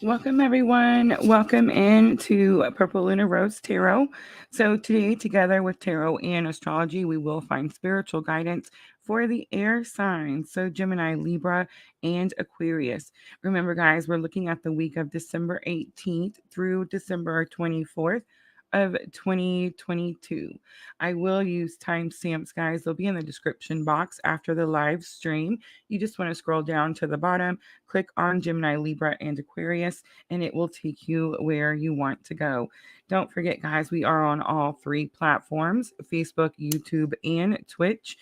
Welcome, everyone. Welcome into Purple Lunar Rose Tarot. So, today, together with tarot and astrology, we will find spiritual guidance for the air signs. So, Gemini, Libra, and Aquarius. Remember, guys, we're looking at the week of December 18th through December 24th of 2022. I will use timestamps, guys. They'll be in the description box after the live stream. You just want to scroll down to the bottom, click on Gemini, Libra, and Aquarius, and it will take you where you want to go. Don't forget, guys, we are on all three platforms: Facebook, YouTube, and Twitch.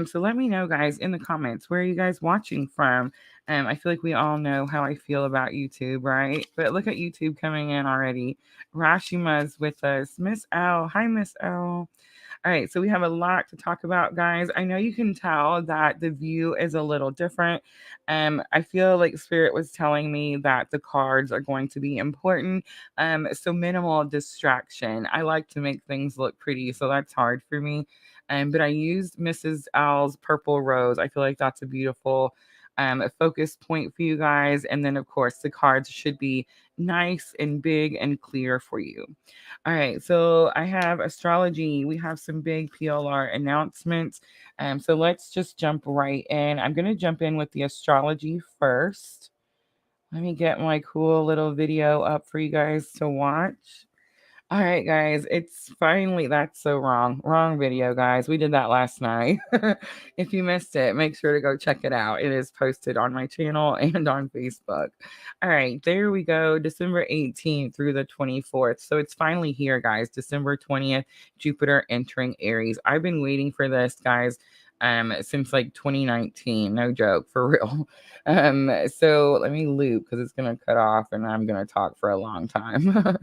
So let me know, guys, in the comments, where are you guys watching from? I feel like we all know how I feel about YouTube, right? But look at YouTube coming in already. Rashima's with us. Miss L. Hi, Miss L. All right, so we have a lot to talk about, guys. I know you can tell that the view is a little different. I feel like Spirit was telling me that the cards are going to be important. So minimal distraction. I like to make things look pretty, so that's hard for me. But I used Mrs. L's Purple Rose. I feel like that's a beautiful a focus point for you guys. And then, of course, the cards should be nice and big and clear for you. All right, so I have astrology. We have some big PLR announcements. So let's just jump right in. I'm going to jump in with the astrology first. Let me get my cool little video up for you guys to watch. All right, guys, it's finally, that's so wrong. Wrong video, guys. We did that last night. If you missed it, make sure to go check it out. It is posted on my channel and on Facebook. All right, there we go. December 18th through the 24th. So it's finally here, guys. December 20th, Jupiter entering Aries. I've been waiting for this, guys. Since like 2019, no joke, for real. So let me loop because it's gonna cut off and I'm gonna talk for a long time.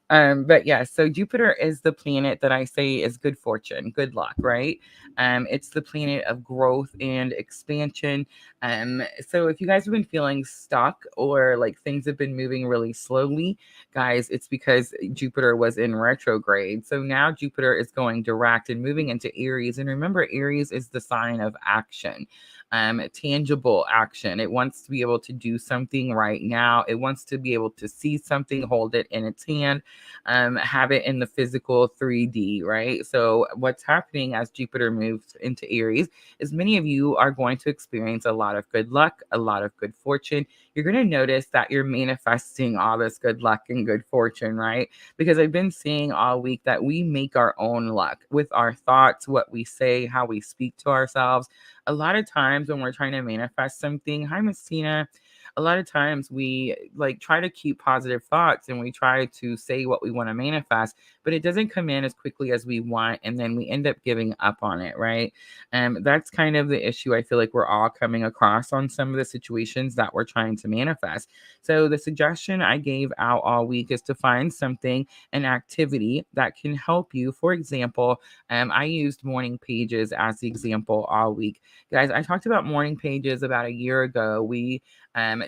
But yeah, so Jupiter is the planet that I say is good fortune, good luck, right? It's the planet of growth and expansion. So if you guys have been feeling stuck or like things have been moving really slowly, guys, it's because Jupiter was in retrograde. So now Jupiter is going direct and moving into Aries. And remember, Aries is the sign of action, tangible action. It wants to be able to do something right now. It wants to be able to see something, hold it in its hand, have it in the physical 3D, right? So what's happening as Jupiter moves into Aries is many of you are going to experience a lot of good luck, a lot of good fortune. You're going to notice that you're manifesting all this good luck and good fortune, right? Because I've been seeing all week that we make our own luck with our thoughts, what we say, how we speak to ourselves. A lot of times when we're trying to manifest something, hi, Miss Tina, a lot of times we like try to keep positive thoughts and we try to say what we want to manifest, but it doesn't come in as quickly as we want, and then we end up giving up on it, right? That's kind of the issue I feel like we're all coming across on some of the situations that we're trying to manifest. So the suggestion I gave out all week is to find something, an activity that can help you. For example, I used morning pages as the example all week. Guys, I talked about morning pages about a year ago. We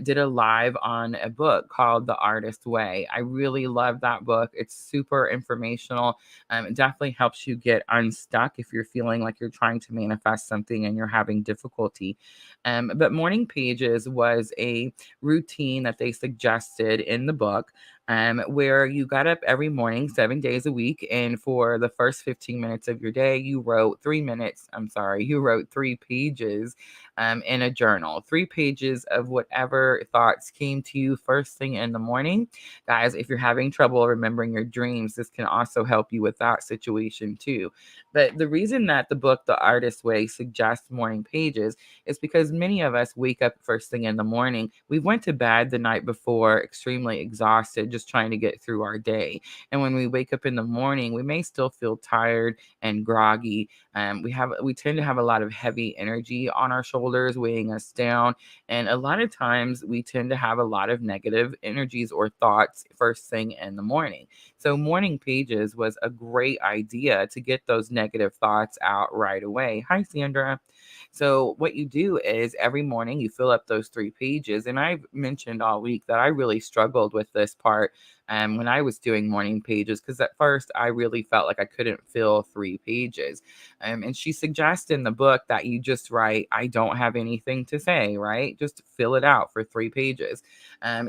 did a live on a book called The Artist Way. I really love that book. It's super informational. It definitely helps you get unstuck if you're feeling like you're trying to manifest something and you're having difficulty. But morning pages was a routine that they suggested in the book, where you got up every morning, 7 days a week, and for the first 15 minutes of your day, you wrote 3 minutes. I'm sorry, you wrote 3 pages in a journal, 3 pages of whatever thoughts came to you first thing in the morning. Guys, if you're having trouble remembering your dreams, this can also help you with that situation too. But the reason that the book, The Artist Way, suggests morning pages is because many of us wake up first thing in the morning. We went to bed the night before extremely exhausted, just trying to get through our day. And when we wake up in the morning, we may still feel tired and groggy. We tend to have a lot of heavy energy on our shoulders, weighing us down. And a lot of times we tend to have a lot of negative energies or thoughts first thing in the morning. So morning pages was a great idea to get those negative thoughts out right away. Hi, Sandra. So what you do is every morning you fill up those 3 pages. And I've mentioned all week that I really struggled with this part when I was doing morning pages, because at first I really felt like I couldn't fill 3 pages. And she suggests in the book that you just write, I don't have anything to say, right? Just fill it out for 3 pages.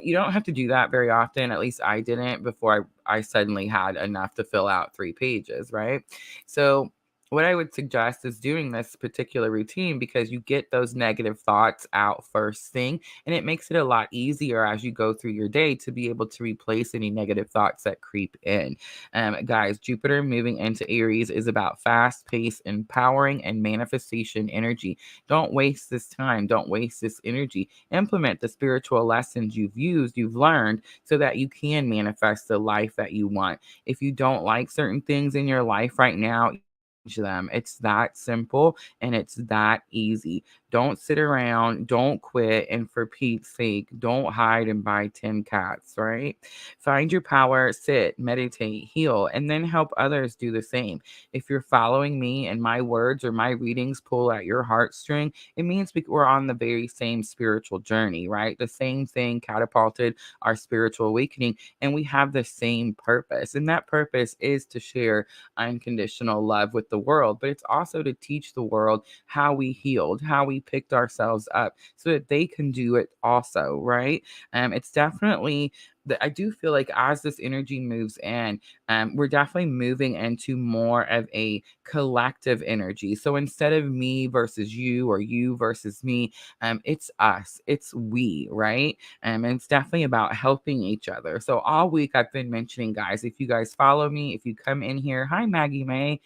You don't have to do that very often. At least I didn't before I suddenly had enough to fill out 3 pages, right? So what I would suggest is doing this particular routine because you get those negative thoughts out first thing, and it makes it a lot easier as you go through your day to be able to replace any negative thoughts that creep in. Guys, Jupiter moving into Aries is about fast paced, empowering, and manifestation energy. Don't waste this time. Don't waste this energy. Implement the spiritual lessons you've learned so that you can manifest the life that you want. If you don't like certain things in your life right now, them. It's that simple and it's that easy. Don't sit around, don't quit, and for Pete's sake, don't hide and buy 10 cats, right? Find your power, sit, meditate, heal, and then help others do the same. If you're following me and my words or my readings pull at your heartstring, it means we're on the very same spiritual journey, right? The same thing catapulted our spiritual awakening, and we have the same purpose. And that purpose is to share unconditional love with the world, but it's also to teach the world how we healed, how we picked ourselves up so that they can do it also, right? It's definitely that I do feel like as this energy moves in, we're definitely moving into more of a collective energy. So instead of me versus you or you versus me, it's us, it's we, right? And it's definitely about helping each other. So all week I've been mentioning, guys, if you guys follow me, if you come in here, hi Maggie May,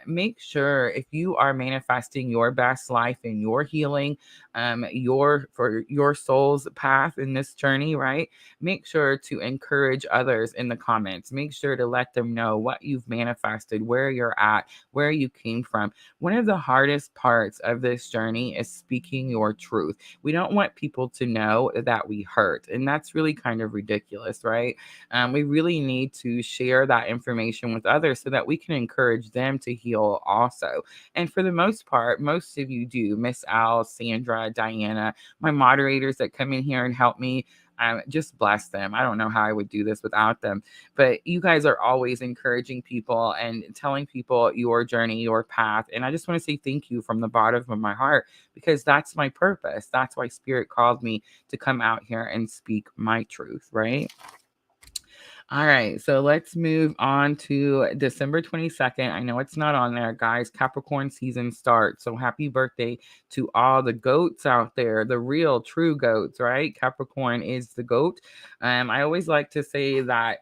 make sure if you are manifesting your best life and your healing, for your soul's path in this journey, right? Make sure to encourage others in the comments. Make sure to let them know what you've manifested, where you're at, where you came from. One of the hardest parts of this journey is speaking your truth. We don't want people to know that we hurt, and that's really kind of ridiculous, right? We really need to share that information with others so that we can encourage them to heal also. And for the most part, most of you do. Miss Al, Sandra, Diana, my moderators that come in here and help me. Just bless them. I don't know how I would do this without them. But you guys are always encouraging people and telling people your journey, your path. And I just want to say thank you from the bottom of my heart because that's my purpose. That's why Spirit called me to come out here and speak my truth, right? All right, so let's move on to December 22nd. I know it's not on there, guys. Capricorn season starts. So happy birthday to all the goats out there, the real true goats, right? Capricorn is the goat. I always like to say that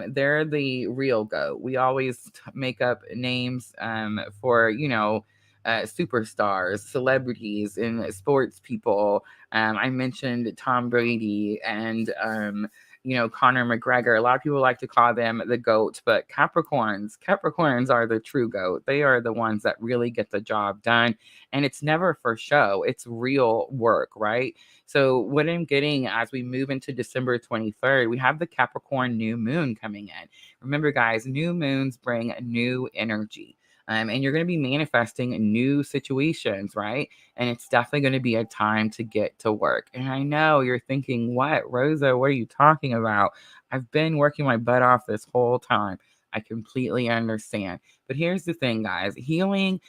they're the real goat. We always make up names for, superstars, celebrities, and sports people. I mentioned Tom Brady and Conor McGregor. A lot of people like to call them the GOAT, but Capricorns are the true GOAT. They are the ones that really get the job done. And it's never for show, it's real work, right? So, what I'm getting as we move into December 23rd, we have the Capricorn new moon coming in. Remember, guys, new moons bring new energy. And you're going to be manifesting new situations, right? And it's definitely going to be a time to get to work. And I know you're thinking, what, Rosa, what are you talking about? I've been working my butt off this whole time. I completely understand. But here's the thing, guys, healing,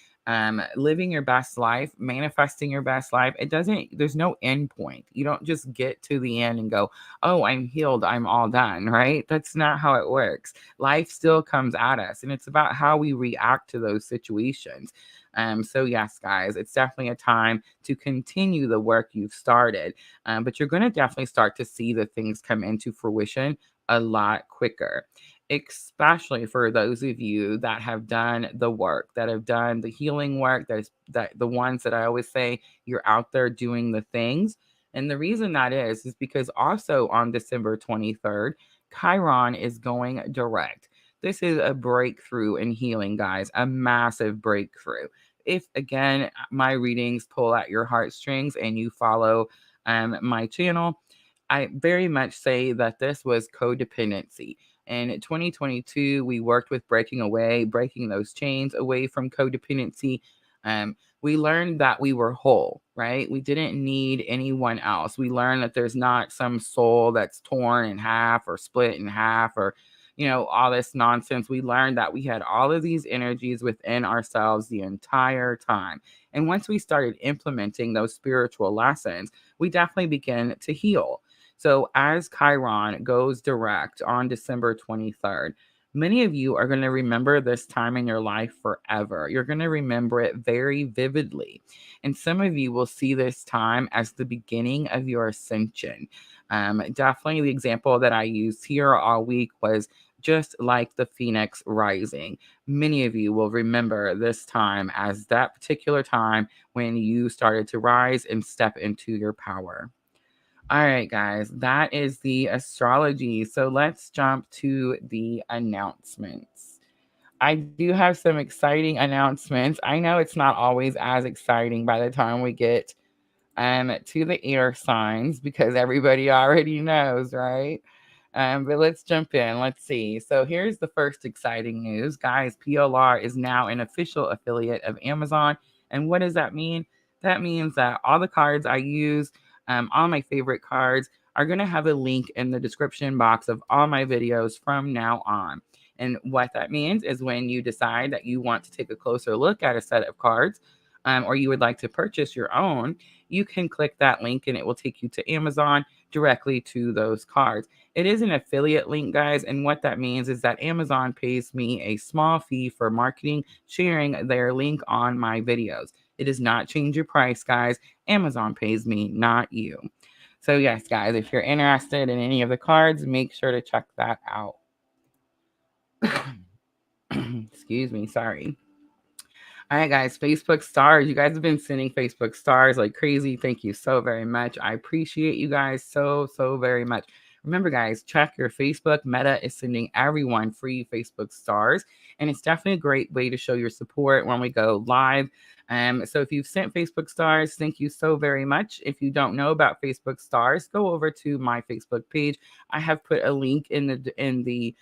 living your best life, manifesting your best life, there's no end point. You don't just get to the end and go, oh, I'm healed, I'm all done, right? That's not how it works. Life still comes at us, and it's about how we react to those situations. So yes, guys, it's definitely a time to continue the work you've started, but you're going to definitely start to see the things come into fruition a lot quicker, especially for those of you that have done the work, that have done the healing work, that the ones that I always say you're out there doing the things. And the reason that is because also on December 23rd, Chiron is going direct. This is a breakthrough in healing, guys, a massive breakthrough. If again, my readings pull at your heartstrings and you follow my channel, I very much say that this was codependency. In 2022, we worked with breaking those chains away from codependency. we learned that we were whole, right? We didn't need anyone else. We learned that there's not some soul that's torn in half or split in half or, all this nonsense. We learned that we had all of these energies within ourselves the entire time. And once we started implementing those spiritual lessons, we definitely began to heal. So as Chiron goes direct on December 23rd, many of you are going to remember this time in your life forever. You're going to remember it very vividly. And some of you will see this time as the beginning of your ascension. Definitely the example that I used here all week was just like the phoenix rising. Many of you will remember this time as that particular time when you started to rise and step into your power. All right, guys, that is the astrology. So let's jump to the announcements. I do have some exciting announcements. I know it's not always as exciting by the time we get to the air signs because everybody already knows, right? But let's jump in. Let's see. So here's the first exciting news. Guys, PLR is now an official affiliate of Amazon. And what does that mean? That means that all the cards I use, all my favorite cards, are going to have a link in the description box of all my videos from now on. And what that means is when you decide that you want to take a closer look at a set of cards, or you would like to purchase your own, you can click that link and it will take you to Amazon directly to those cards. It is an affiliate link, guys, and what that means is that Amazon pays me a small fee for marketing, sharing their link on my videos. It does not change your price, guys. Amazon pays me, not you. So yes, guys, if you're interested in any of the cards, make sure to check that out. Excuse me, sorry. All right, guys, Facebook stars. You guys have been sending Facebook stars like crazy. Thank you so very much. I appreciate you guys so very much. Remember, guys, check your Facebook. Meta is sending everyone free Facebook stars, and it's definitely a great way to show your support when we go live. So if you've sent Facebook stars, thank you so very much. If you don't know about Facebook stars, go over to my Facebook page. I have put a link in the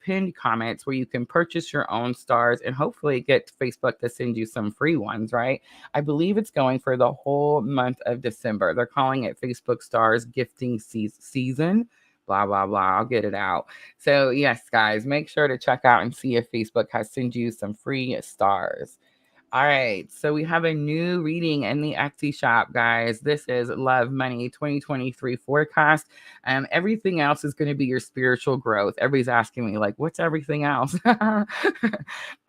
pinned comments where you can purchase your own stars and hopefully get Facebook to send you some free ones, right? I believe it's going for the whole month of December. They're calling it Facebook Stars Gifting Season. Blah, blah, blah. I'll get it out. So, yes, guys, make sure to check out and see if Facebook has sent you some free stars. All right, so we have a new reading in the Etsy shop, guys. This is Love Money 2023 forecast. Everything else is going to be your spiritual growth. Everybody's asking me, like, what's everything else? All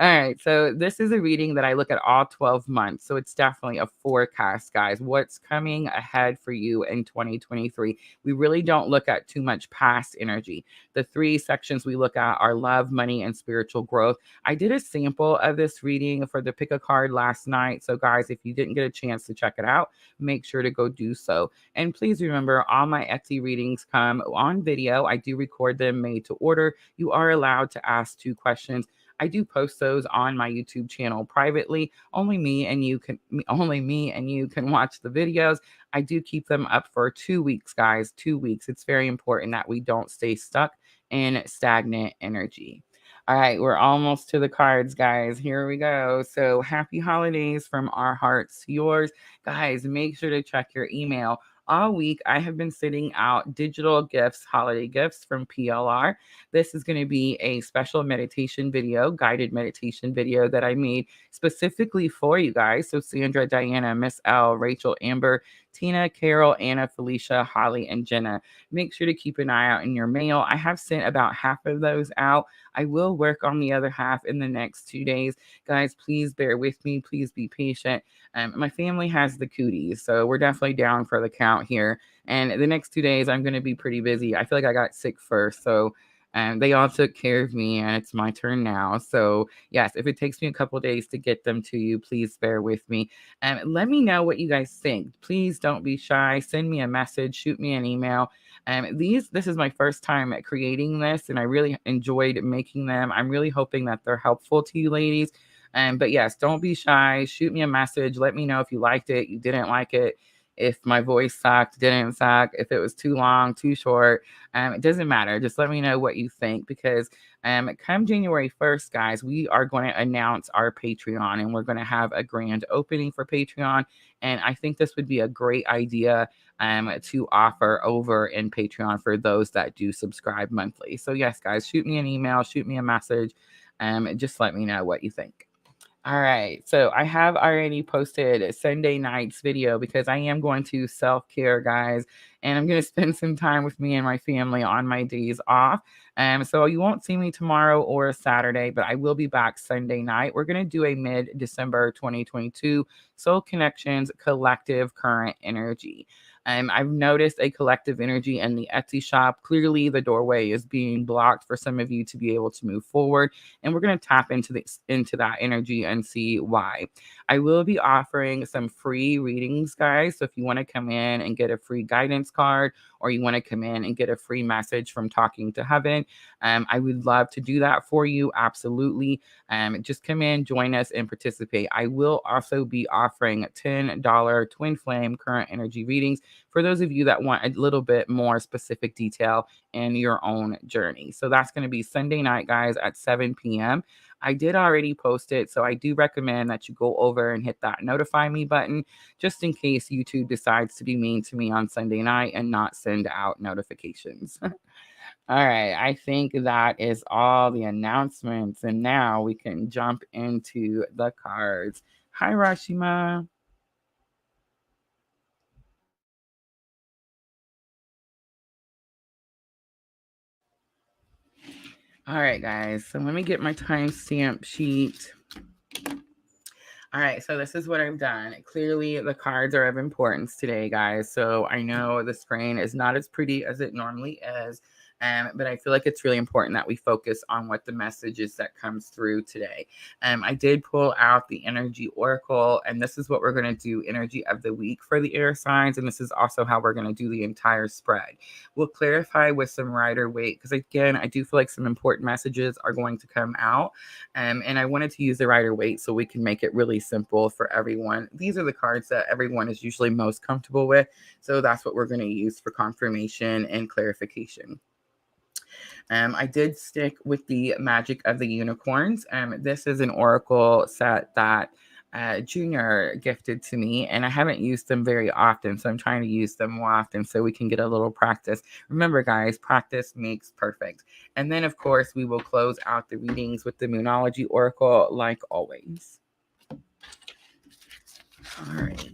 right, so this is a reading that I look at all 12 months. So it's definitely a forecast, guys. What's coming ahead for you in 2023? We really don't look at too much past energy. The three sections we look at are love, money, and spiritual growth. I did a sample of this reading for the Pick a Card last night. So, guys, if you didn't get a chance to check it out, make sure to go do so. And please remember, all my Etsy readings come on video. I do record them made to order. You are allowed to ask 2 questions. I do post those on my YouTube channel privately. Only me and you can watch the videos. I do keep them up for 2 weeks, guys. 2 weeks. It's very important that we don't stay stuck in stagnant energy. All right, we're almost to the cards, guys. Here we go. So happy holidays from our hearts to yours. Guys, make sure to check your email. All week, I have been sending out digital gifts, holiday gifts from PLR. This is going to be a special meditation video, guided meditation video that I made specifically for you guys. So Sandra, Diana, Miss L, Rachel, Amber, Tina, Carol, Anna, Felicia, Holly, and Jenna. Make sure to keep an eye out in your mail. I have sent about half of those out. I will work on the other half in the next 2 days. Guys, please bear with me. Please be patient. My family has the cooties, so we're definitely down for the count here. And the next 2 days, I'm going to be pretty busy. I feel like I got sick first, so they all took care of me, and it's my turn now. So, yes, if it takes me a couple days to get them to you, please bear with me. Let me know what you guys think. Please don't be shy. Send me a message. Shoot me an email. This is my first time at creating this, and I really enjoyed making them. I'm really hoping that they're helpful to you ladies. But yes, don't be shy. Shoot me a message. Let me know if you liked it, you didn't like it. if my voice sucked, didn't suck, if it was too long, too short. It doesn't matter. Just let me know what you think, because come January 1st, guys, we are going to announce our Patreon, and we're going to have a grand opening for Patreon. And I think this would be a great idea to offer over in Patreon for those that do subscribe monthly. So yes, guys, shoot me an email, shoot me a message, just let me know what you think. All right, so I have already posted Sunday night's video because I am going to self-care, guys, and I'm going to spend some time with me and my family on my days off. So you won't see me tomorrow or Saturday, but I will be back Sunday night. We're going to do a mid-December 2022 Soul Connections Collective Current Energy. I've noticed a collective energy in the Etsy shop. Clearly, the doorway is being blocked for some of you to be able to move forward, and we're going to tap into that energy and see why. I will be offering some free readings, guys. So if you want to come in and get a free guidance card, or you want to come in and get a free message from Talking to Heaven, I would love to do that for you. Absolutely. Just come in, join us, and participate. I will also be offering $10 Twin Flame Current Energy readings for those of you that want a little bit more specific detail in your own journey. So that's going to be Sunday night, guys, at 7 p.m. I did already post it, so I do recommend that you go over and hit that notify me button, just in case YouTube decides to be mean to me on Sunday night and not send out notifications. All right, I think that is all the announcements, and now we can jump into the cards. Hi, Rashima. All right, guys, so let me get my timestamp sheet. All right, so this is what I've done. Clearly, the cards are of importance today, guys. So I know the screen is not as pretty as it normally is, but I feel like it's really important that we focus on what the message is that comes through today. I did pull out the Energy Oracle, and this is what we're going to do, Energy of the Week for the air signs, and this is also how we're going to do the entire spread. We'll clarify with some Rider-Waite, because again, I do feel like some important messages are going to come out, and I wanted to use the Rider-Waite so we can make it really simple for everyone. These are the cards that everyone is usually most comfortable with, so that's what we're going to use for confirmation and clarification. I did stick with the Magic of the Unicorns. This is an oracle set that Junior gifted to me, and I haven't used them very often, so I'm trying to use them more often so we can get a little practice. Remember, guys, practice makes perfect. And then, of course, we will close out the readings with the Moonology Oracle, like always. All right.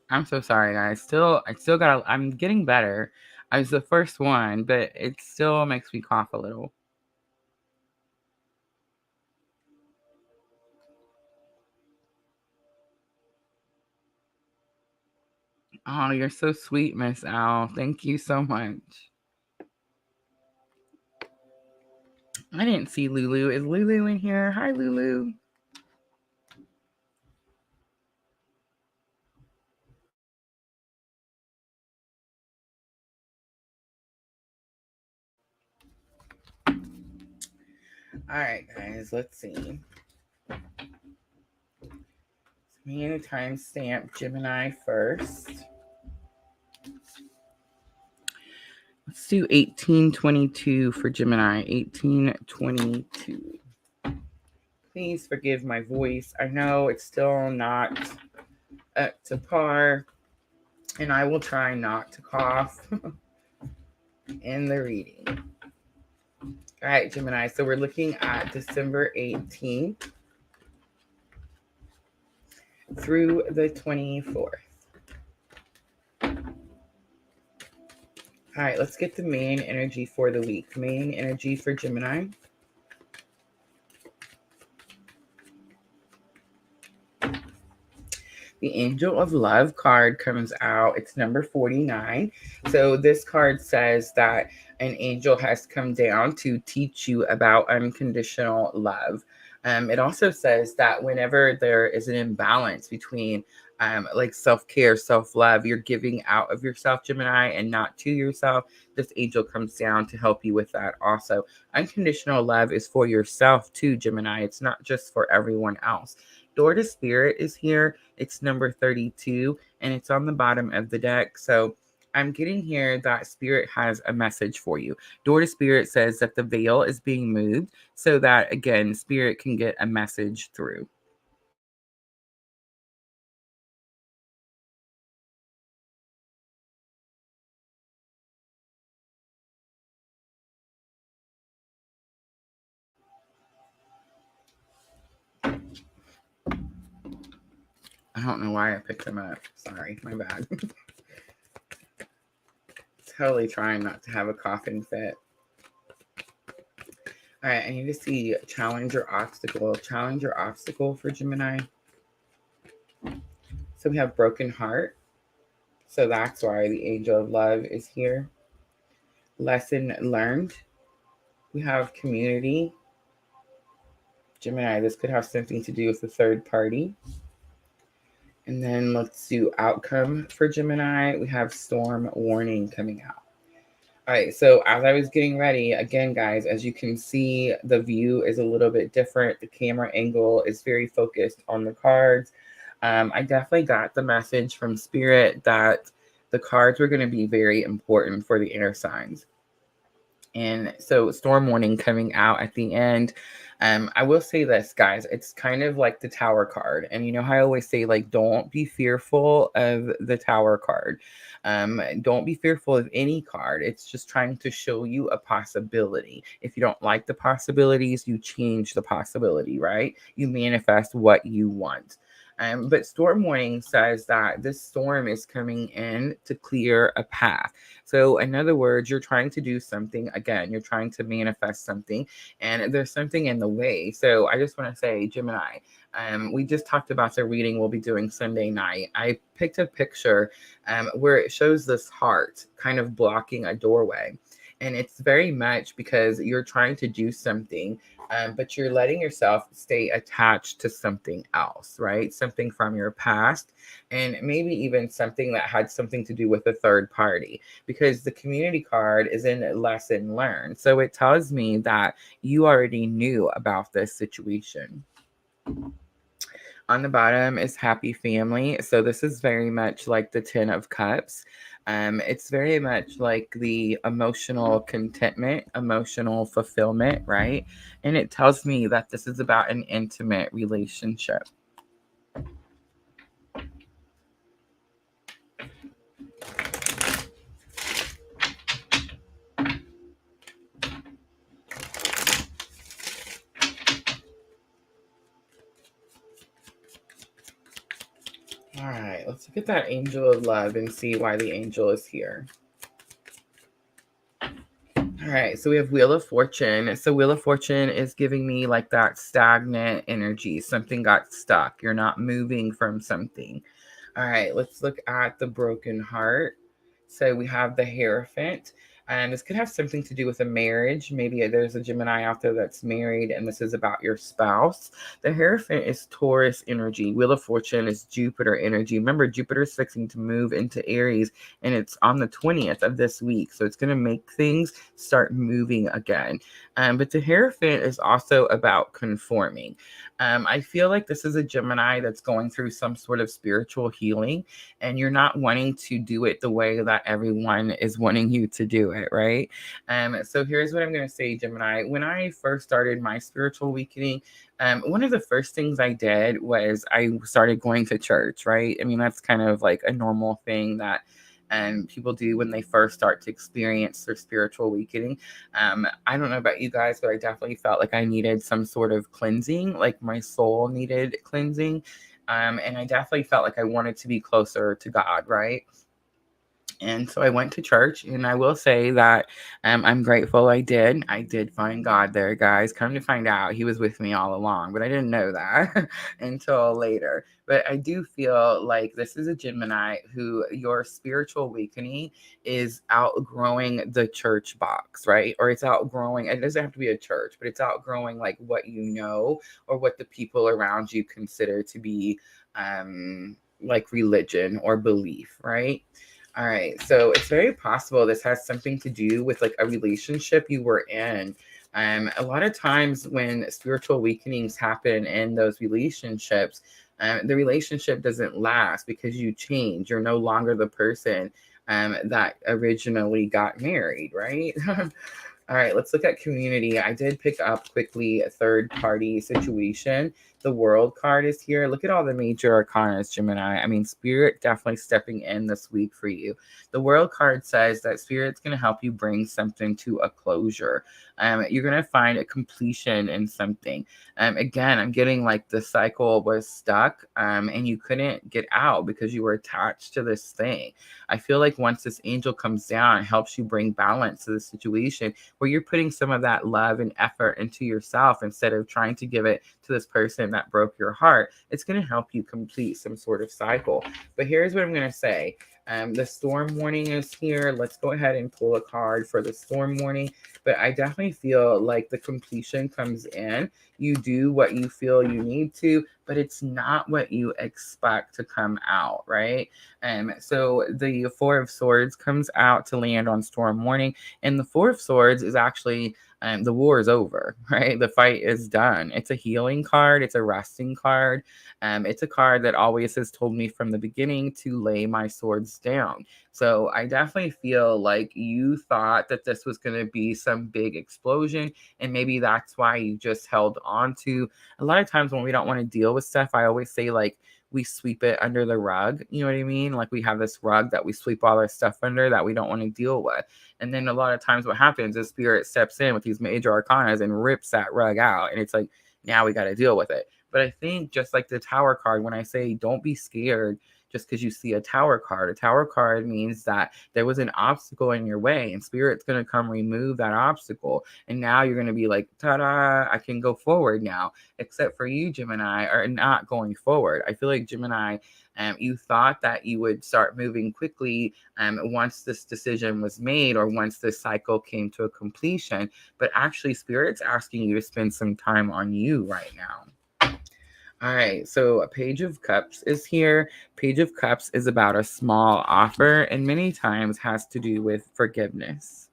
I'm so sorry, guys. I'm getting better. I was the first one, but it still makes me cough a little. Oh, you're so sweet, Miss Al. Thank you so much. I didn't see Lulu. Is Lulu in here? Hi, Lulu. All right, guys, let's see. Me and a timestamp Gemini first. Let's do 1822 for Gemini. 1822. Please forgive my voice. I know it's still not up to par, and I will try not to cough in the reading. All right, Gemini. So we're looking at December 18th through the 24th. All right, let's get the main energy for the week. Main energy for Gemini. The Angel of Love card comes out. It's number 49. So this card says that an angel has come down to teach you about unconditional love. It also says that whenever there is an imbalance between like self-care, self-love, you're giving out of yourself, Gemini, and not to yourself, this angel comes down to help you with that also. Unconditional love is for yourself too, Gemini. It's not just for everyone else. Door to Spirit is here. It's number 32, and it's on the bottom of the deck. So I'm getting here that Spirit has a message for you. Door to Spirit says that the veil is being moved so that, again, Spirit can get a message through. I don't know why I picked them up. Sorry, my bad. Totally trying not to have a coughing fit. All right, I need to see challenge or obstacle. Challenge or obstacle for Gemini. So we have broken heart. So that's why the angel of love is here. Lesson learned. We have community. Gemini, this could have something to do with the third party. And then let's do outcome for Gemini. We have storm warning coming out. All right, so as I was getting ready, again, guys, as you can see, the view is a little bit different. The camera angle is very focused on the cards. I definitely got the message from Spirit that the cards were going to be very important for the air signs. And so storm warning coming out at the end. I will say this, guys, it's kind of like the Tower card. And you know how I always say, like, don't be fearful of the Tower card. Don't be fearful of any card. It's just trying to show you a possibility. If you don't like the possibilities, you change the possibility, right? You manifest what you want. But storm warning says that this storm is coming in to clear a path. So in other words, you're trying to do something. Again, you're trying to manifest something, and there's something in the way. So I just want to say, Gemini, we just talked about the reading we'll be doing Sunday night. I picked a picture where it shows this heart kind of blocking a doorway. And it's very much because you're trying to do something, but you're letting yourself stay attached to something else, right? Something from your past, and maybe even something that had something to do with a third party, because the community card is in lesson learned. So it tells me that you already knew about this situation. On the bottom is happy family. So this is very much like the 10 of cups. It's very much like the emotional contentment, emotional fulfillment, right? And it tells me that this is about an intimate relationship. All right, let's look at that angel of love and see why the angel is here. All right, so we have Wheel of Fortune. So Wheel of Fortune is giving me like that stagnant energy. Something got stuck. You're not moving from something. All right, let's look at the broken heart. So we have the Hierophant. And this could have something to do with a marriage. Maybe there's a Gemini out there that's married and this is about your spouse. The Hierophant is Taurus energy. Wheel of Fortune is Jupiter energy. Remember, Jupiter is fixing to move into Aries and it's on the 20th of this week. So it's going to make things start moving again. But the Hierophant is also about conforming. I feel like this is a Gemini that's going through some sort of spiritual healing and you're not wanting to do it the way that everyone is wanting you to do it, right? So here's what I'm going to say, Gemini. When I first started my spiritual awakening, one of the first things I did was I started going to church, right? I mean, that's kind of like a normal thing that people do when they first start to experience their spiritual awakening. I don't know about you guys, but I definitely felt like I needed some sort of cleansing, like my soul needed cleansing. And I definitely felt like I wanted to be closer to God, right? And so I went to church, and I will say that I'm grateful I did. I did find God there, guys. Come to find out, He was with me all along, but I didn't know that until later. But I do feel like this is a Gemini who your spiritual awakening is outgrowing the church box, right? Or it's outgrowing, it doesn't have to be a church, but it's outgrowing like what you know or what the people around you consider to be like religion or belief, right? All right. So it's very possible this has something to do with like a relationship you were in. A lot of times when spiritual awakenings happen in those relationships, the relationship doesn't last because you change. You're no longer the person that originally got married, right? All right, let's look at community. I did pick up quickly a third party situation. The world card is here. Look at all the major arcana, Gemini. I mean, spirit definitely stepping in this week for you. The world card says that spirit's going to help you bring something to a closure. You're going to find a completion in something. Again, I'm getting like the cycle was stuck and you couldn't get out because you were attached to this thing. I feel like once this angel comes down, it helps you bring balance to the situation where you're putting some of that love and effort into yourself instead of trying to give it to this person that broke your heart. It's going to help you complete some sort of cycle. But here's what I'm going to say. The storm warning is here. Let's go ahead and pull a card for the storm warning. But I definitely feel like the completion comes in. You do what you feel you need to, but it's not what you expect to come out, right? So the Four of Swords comes out to land on storm warning. And the Four of Swords is actually the war is over, right? The fight is done. It's a healing card. It's a resting card. It's a card that always has told me from the beginning to lay my swords down. So I definitely feel like you thought that this was going to be some big explosion, and maybe that's why you just held on to. A lot of times when we don't want to deal with stuff, I always say like we sweep it under the rug. You know what I mean? Like we have this rug that we sweep all our stuff under that we don't want to deal with. And then a lot of times what happens is spirit steps in with these major arcanas and rips that rug out. And it's like, now we got to deal with it. But I think just like the tower card, when I say don't be scared just because you see a tower card means that there was an obstacle in your way and spirit's going to come remove that obstacle. And now you're going to be like, ta-da, I can go forward now. Except for you, Gemini, are not going forward. I feel like Gemini, you thought that you would start moving quickly once this decision was made or once this cycle came to a completion. But actually, Spirit's asking you to spend some time on you right now. All right, so a Page of Cups is here. Page of Cups is about a small offer and many times has to do with forgiveness.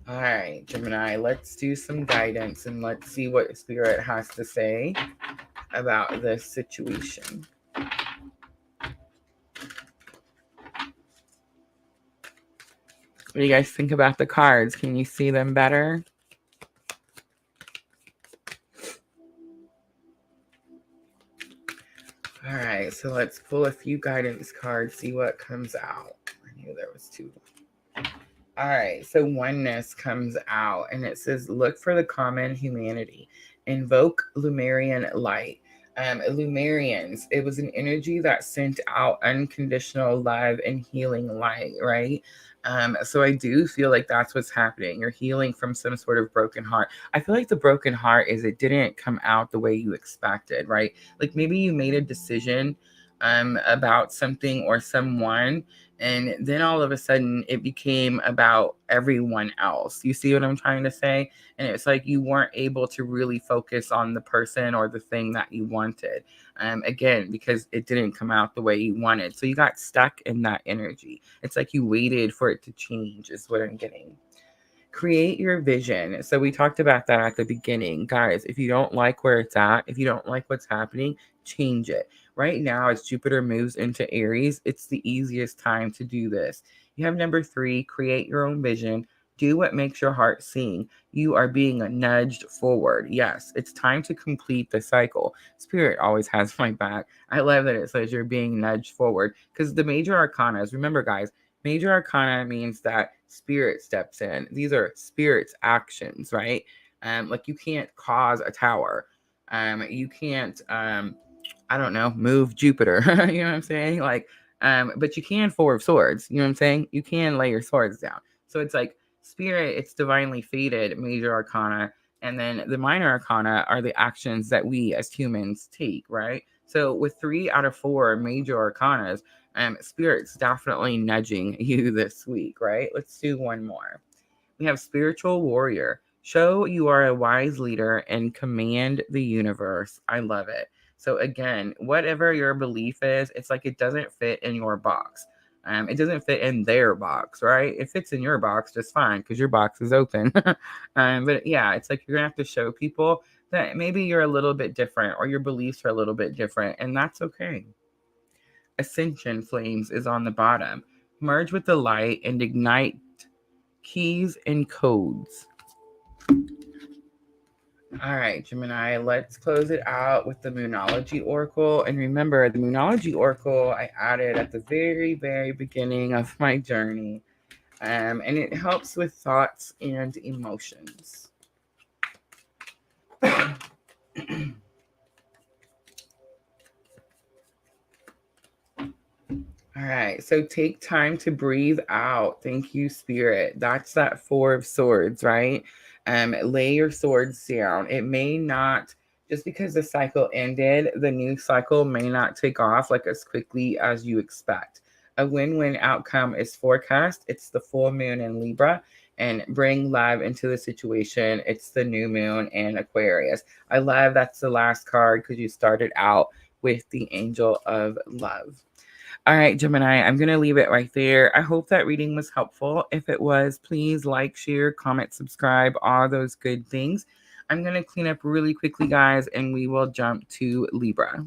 All right, Gemini, let's do some guidance and let's see what Spirit has to say about this situation. What do you guys think about the cards? Can you see them better? All right, so let's pull a few guidance cards, see what comes out. I knew there was two. All right, so oneness comes out, and it says, look for the common humanity. Invoke Lumerian light. Lumerians, it was an energy that sent out unconditional love and healing light, right? So I do feel like that's what's happening. You're healing from some sort of broken heart. I feel like the broken heart is it didn't come out the way you expected, right? Like maybe you made a decision about something or someone, and then all of a sudden it became about everyone else. You see what I'm trying to say? And it's like you weren't able to really focus on the person or the thing that you wanted. Again, because it didn't come out the way you wanted. So you got stuck in that energy. It's like you waited for it to change, is what I'm getting. Create your vision. So we talked about that at the beginning. Guys, if you don't like where it's at, if you don't like what's happening, change it. Right now, as Jupiter moves into Aries, it's the easiest time to do this. You have number 3, create your own vision. Do what makes your heart sing. You are being nudged forward. Yes, it's time to complete the cycle. Spirit always has my back. I love that it says you're being nudged forward because the major arcanas, remember, guys, major arcana means that spirit steps in. These are spirit's actions, right? Like you can't cause a tower. You can't, I don't know, move Jupiter. You know what I'm saying? Like, But you can Four of Swords. You know what I'm saying? You can lay your swords down. So it's like Spirit, it's divinely fated, major arcana. And then the minor arcana are the actions that we as humans take, right? So with 3 out of 4 major arcanas, Spirit's definitely nudging you this week, right? Let's do one more. We have Spiritual Warrior. Show you are a wise leader and command the universe. I love it. So again, whatever your belief is, it's like it doesn't fit in your box. It doesn't fit in their box, right? It fits in your box just fine because your box is open. But yeah, it's like you're gonna have to show people that maybe you're a little bit different or your beliefs are a little bit different, and that's okay. Ascension Flames is on the bottom. Merge with the light and ignite keys and codes. All right, Gemini, let's close it out with the Moonology Oracle. And remember, the Moonology Oracle I added at the very, very beginning of my journey. And it helps with thoughts and emotions. All right, so take time to breathe out. Thank you, Spirit. That's that 4 of Swords, right? Lay your swords down. It may not, just because the cycle ended, the new cycle may not take off like as quickly as you expect. A win-win outcome is forecast. It's the full moon in Libra, and bring love into the situation. It's the new moon in Aquarius. I love that's the last card because you started out with the Angel of Love. All right, Gemini, I'm going to leave it right there. I hope that reading was helpful. If it was, please like, share, comment, subscribe, all those good things. I'm going to clean up really quickly, guys, and we will jump to Libra.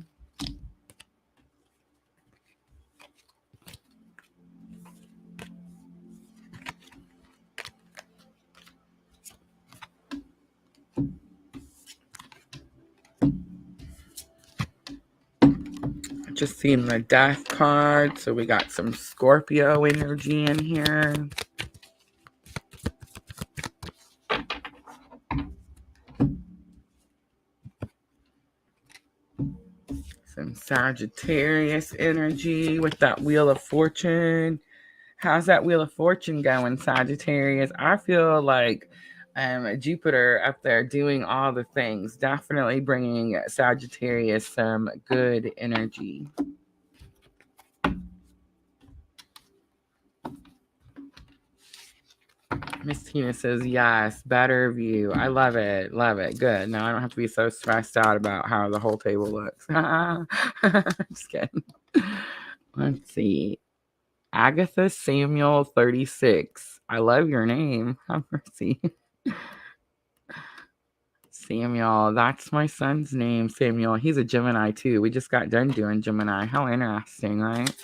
Just seeing the Death card, so we got some Scorpio energy in here. Some Sagittarius energy with that Wheel of Fortune. How's that Wheel of Fortune going, Sagittarius? I feel like Jupiter up there doing all the things, definitely bringing Sagittarius some good energy. Miss Tina says, yes, better view. I love it. Love it. Good. Now I don't have to be so stressed out about how the whole table looks. Just kidding. Let's see. Agatha Samuel 36. I love your name. Have mercy. Samuel. That's my son's name, Samuel. He's a Gemini too. We just got done doing Gemini. How interesting, right?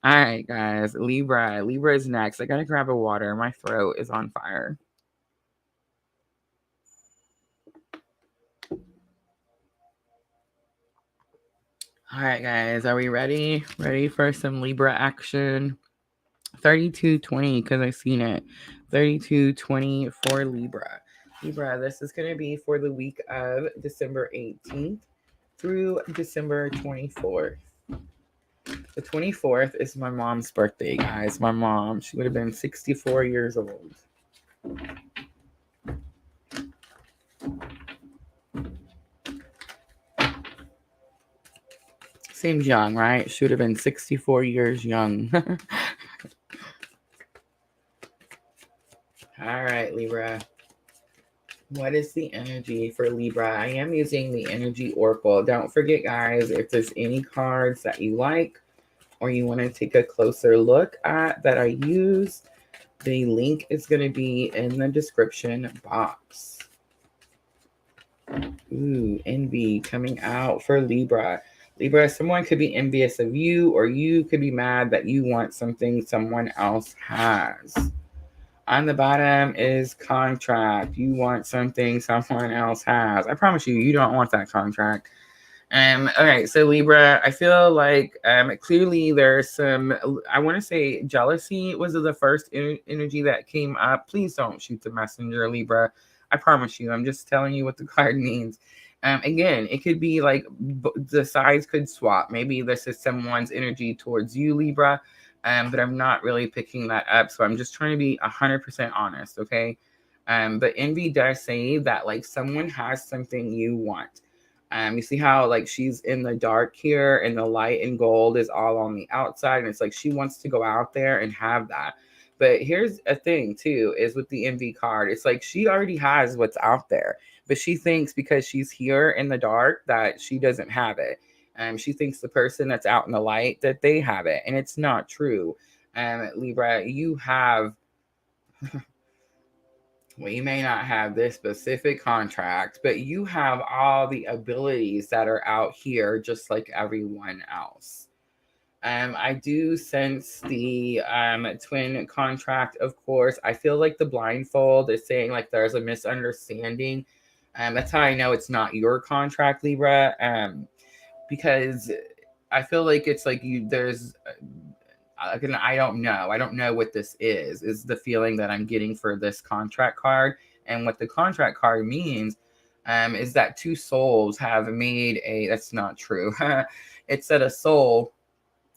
All right, guys. Libra. Libra is next. I gotta grab a water. My throat is on fire. All right, guys. Are we ready? Ready for some Libra action? 3220, because I've seen it. 3220 for Libra. Libra, this is going to be for the week of December 18th through December 24th. The 24th is my mom's birthday, guys. My mom, she would have been 64 years old. Seems young, right? She would have been 64 years young. All right, Libra. What is the energy for Libra? I am using the Energy Oracle. Don't forget, guys, if there's any cards that you like or you want to take a closer look at that I use, the link is going to be in the description box. Ooh, envy coming out for Libra. Libra, someone could be envious of you, or you could be mad that you want something someone else has. On the bottom is contract. You want something someone else has. I promise you, you don't want that contract. Okay, so Libra, I feel like clearly there's some, I want to say jealousy was the first energy that came up. Please don't shoot the messenger, Libra. I promise you, I'm just telling you what the card means. Again, it could be like the sides could swap. Maybe this is someone's energy towards you, Libra, but I'm not really picking that up. So I'm just trying to be 100% honest, okay? But envy does say that like someone has something you want. You see how like she's in the dark here and the light and gold is all on the outside. And it's like she wants to go out there and have that. But here's a thing too, is with the envy card, it's like she already has what's out there, but she thinks because she's here in the dark that she doesn't have it. She thinks the person that's out in the light that they have it, and it's not true. Libra, you have well, you may not have this specific contract, but you have all the abilities that are out here just like everyone else. I do sense the twin contract, of course. I feel like the blindfold is saying like there's a misunderstanding. That's how I know it's not your contract, Libra, because I feel like it's like there's I don't know. I don't know what this is the feeling that I'm getting for this contract card. And what the contract card means is that two souls have made that's not true. It's that a soul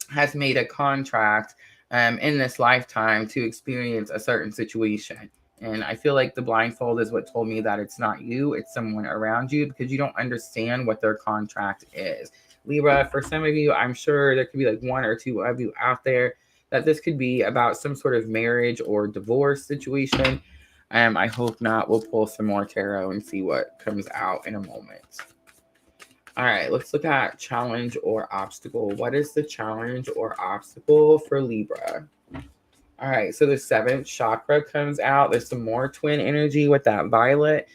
has made a contract in this lifetime to experience a certain situation. And I feel like the blindfold is what told me that it's not you, it's someone around you, because you don't understand what their contract is. Libra, for some of you, I'm sure there could be like one or two of you out there that this could be about some sort of marriage or divorce situation. I hope not. We'll pull some more tarot and see what comes out in a moment. All right, let's look at challenge or obstacle. What is the challenge or obstacle for Libra? All right, so the seventh chakra comes out. There's some more twin energy with that violet.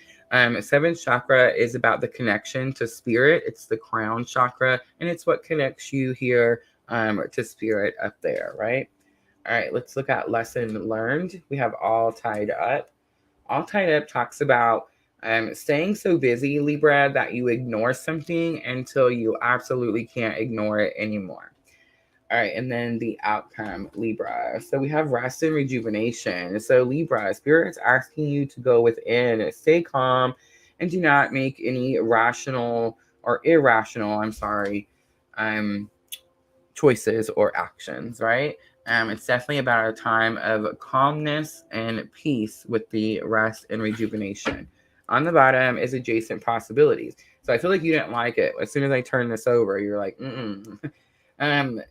Seventh chakra is about the connection to spirit. It's the crown chakra, and it's what connects you here to spirit up there, right? All right, let's look at lesson learned. We have all tied up. All tied up talks about staying so busy, Libra, that you ignore something until you absolutely can't ignore it anymore. All right, and then the outcome, Libra. So we have rest and rejuvenation. So Libra, Spirit's asking you to go within, stay calm, and do not make any rational or irrational, choices or actions, right? It's definitely about a time of calmness and peace with the rest and rejuvenation. On the bottom is adjacent possibilities. So I feel like you didn't like it. As soon as I turn this over, you're like,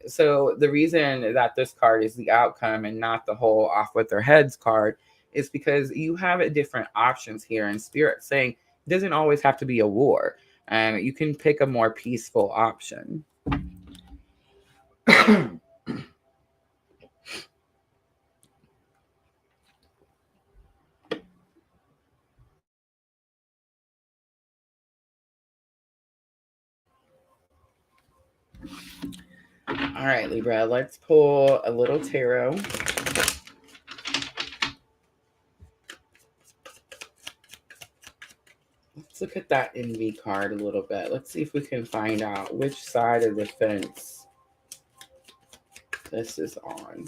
So the reason that this card is the outcome and not the whole off with their heads card is because you have different options here, and Spirit saying it doesn't always have to be a war. You can pick a more peaceful option. All right, Libra, let's pull a little tarot. Let's look at that envy card a little bit. Let's see if we can find out which side of the fence this is on.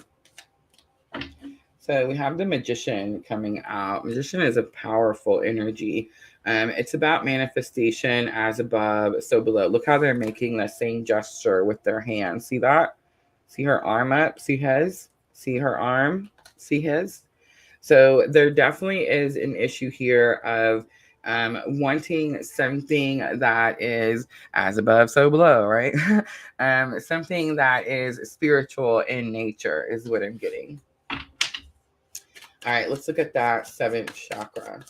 So we have the Magician coming out. Magician is a powerful energy. It's about manifestation, as above, so below. Look how they're making the same gesture with their hands. See that? See her arm up? See his? See her arm? See his? So there definitely is an issue here of wanting something that is as above, so below, right? Something that is spiritual in nature is what I'm getting. All right, let's look at that seventh chakra.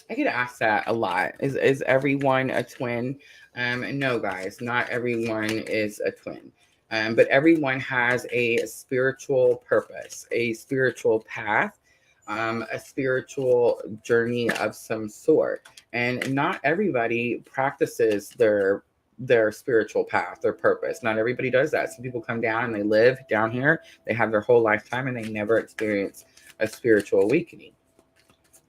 I get asked that a lot. Is everyone a twin? No, guys, not everyone is a twin. But everyone has a spiritual purpose, a spiritual path, a spiritual journey of some sort. And not everybody practices their spiritual path, their purpose. Not everybody does that. Some people come down and they live down here. They have their whole lifetime and they never experience a spiritual awakening.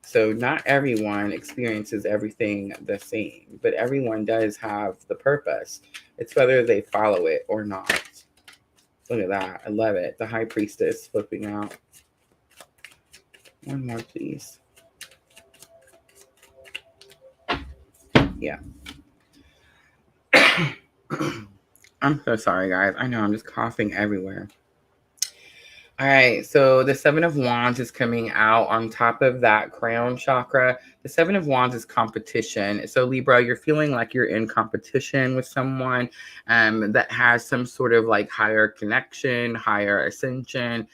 So not everyone experiences everything the same, but everyone does have the purpose. It's whether they follow it or not. Look at that. I love it. The High Priestess flipping out. One more, please. Yeah. I'm so sorry, guys. I know I'm just coughing everywhere. All right, so the Seven of Wands is coming out on top of that crown chakra. The Seven of Wands is competition. So Libra, you're feeling like you're in competition with someone that has some sort of like higher connection, higher ascension,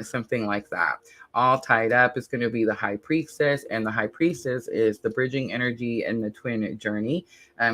something like that. All tied up is going to be the High Priestess, and the High Priestess is the bridging energy and the twin journey.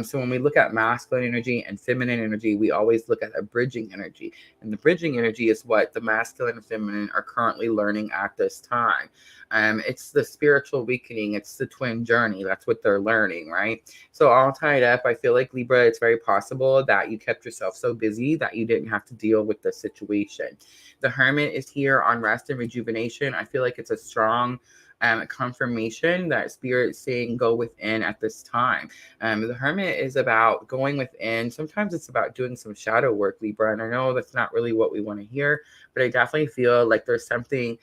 So when we look at masculine energy and feminine energy, we always look at a bridging energy. And the bridging energy is what the masculine and feminine are currently learning at this time. It's the spiritual awakening. It's the twin journey. That's what they're learning, right? So all tied up, I feel like Libra, it's very possible that you kept yourself so busy that you didn't have to deal with the situation. The Hermit is here on rest and rejuvenation. I feel like it's a strong confirmation that Spirit's saying go within at this time. The Hermit is about going within. Sometimes it's about doing some shadow work, Libra. And I know that's not really what we want to hear, but I definitely feel like there's something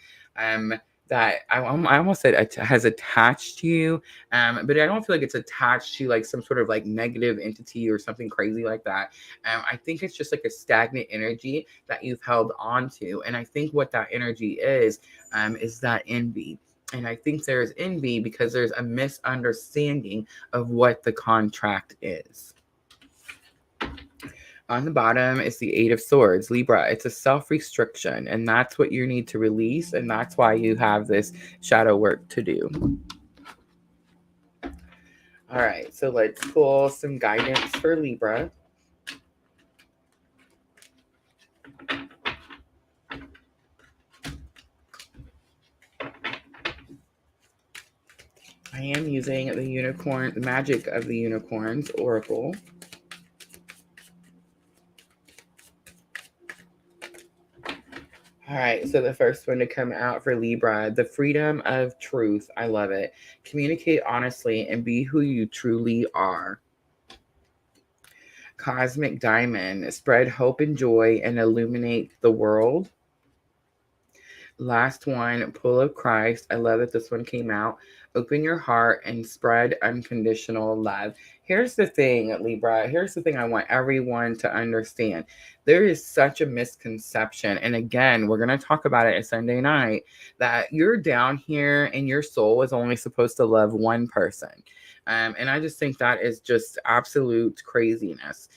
that I almost said has attached to you, but I don't feel like it's attached to like some sort of like negative entity or something crazy like that. I think it's just like a stagnant energy that you've held on to. And I think what that energy is that envy. And I think there's envy because there's a misunderstanding of what the contract is. On the bottom is the Eight of Swords. Libra, it's a self-restriction, and that's what you need to release, and that's why you have this shadow work to do. All right, so let's pull some guidance for Libra. I am using the Magic of the Unicorns Oracle. All right, so the first one to come out for Libra, the freedom of truth. I love it. Communicate honestly and be who you truly are. Cosmic Diamond, spread hope and joy and illuminate the world. Last one, Pull of Christ. I love that this one came out. Open your heart and spread unconditional love. Here's the thing, Libra. Here's the thing I want everyone to understand. There is such a misconception. And again, we're going to talk about it Sunday night, that you're down here and your soul is only supposed to love one person. And I just think that is just absolute craziness.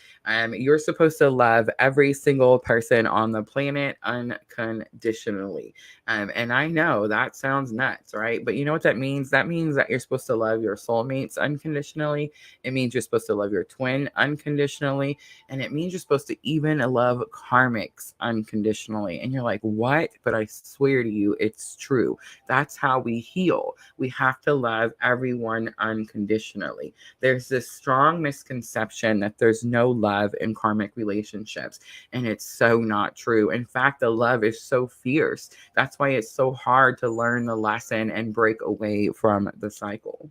You're supposed to love every single person on the planet unconditionally. And I know that sounds nuts, right? But you know what that means? That means that you're supposed to love your soulmates unconditionally. It means you're supposed to love your twin unconditionally. And it means you're supposed to even love karmics unconditionally. And you're like, what? But I swear to you, it's true. That's how we heal. We have to love everyone unconditionally. There's this strong misconception that there's no love in karmic relationships, and it's so not true. In fact, the love is so fierce. That's why it's so hard to learn the lesson and break away from the cycle.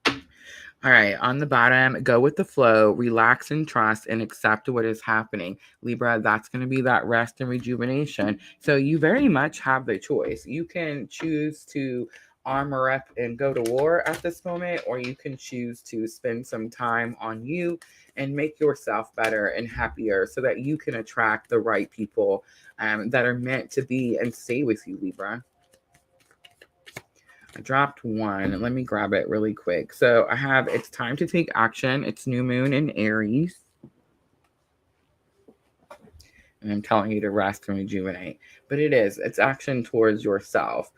All right, on the bottom, go with the flow, relax and trust, and accept what is happening. Libra, that's going to be that rest and rejuvenation. So you very much have the choice. You can choose to armor up and go to war at this moment, or you can choose to spend some time on you and make yourself better and happier so that you can attract the right people that are meant to be and stay with you, Libra. I dropped one. Let me grab it really quick. So I have, it's time to take action. It's new moon in Aries. And I'm telling you to rest and rejuvenate. But it's action towards yourself.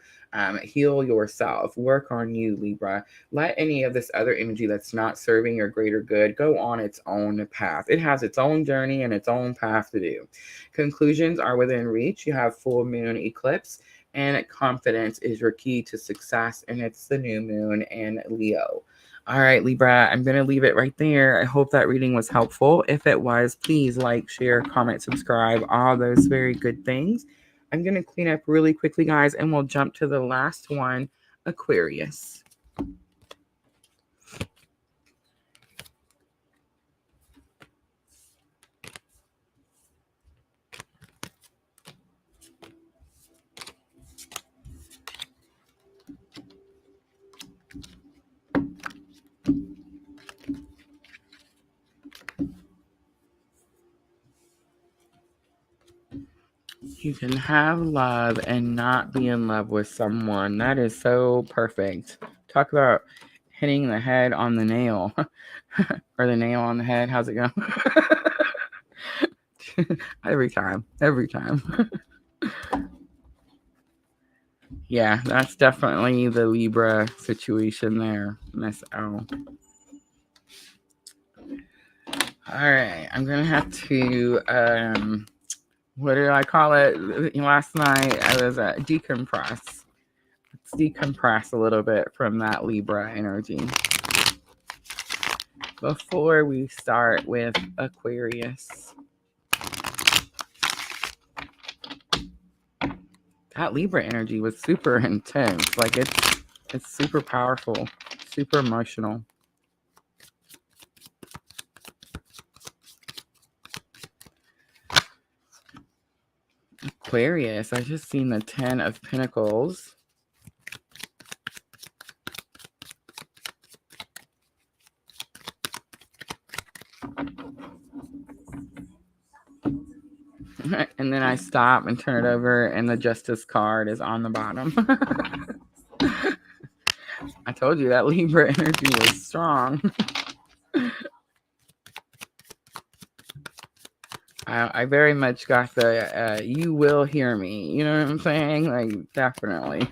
Heal yourself. Work on you, Libra. Let any of this other energy that's not serving your greater good go on its own path. It has its own journey and its own path to do. Conclusions are within reach. You have full moon eclipse. And confidence is your key to success. And it's the new moon in Leo. All right, Libra, I'm going to leave it right there. I hope that reading was helpful. If it was, please like, share, comment, subscribe, all those very good things. I'm going to clean up really quickly, guys, and we'll jump to the last one, Aquarius. You can have love and not be in love with someone. That is so perfect. Talk about hitting the head on the nail. Or the nail on the head. How's it go? Every time. Yeah, that's definitely the Libra situation there, Miss O. All right, I'm gonna have to what did I call it last night? I was decompress. Let's decompress a little bit from that Libra energy before we start with Aquarius. That Libra energy was super intense. Like it's super powerful, super emotional. Aquarius, I just seen the 10 of Pentacles. And then I stop and turn it over, and the Justice card is on the bottom. I told you that Libra energy was strong. I very much got the you will hear me. You know what I'm saying? Like, definitely.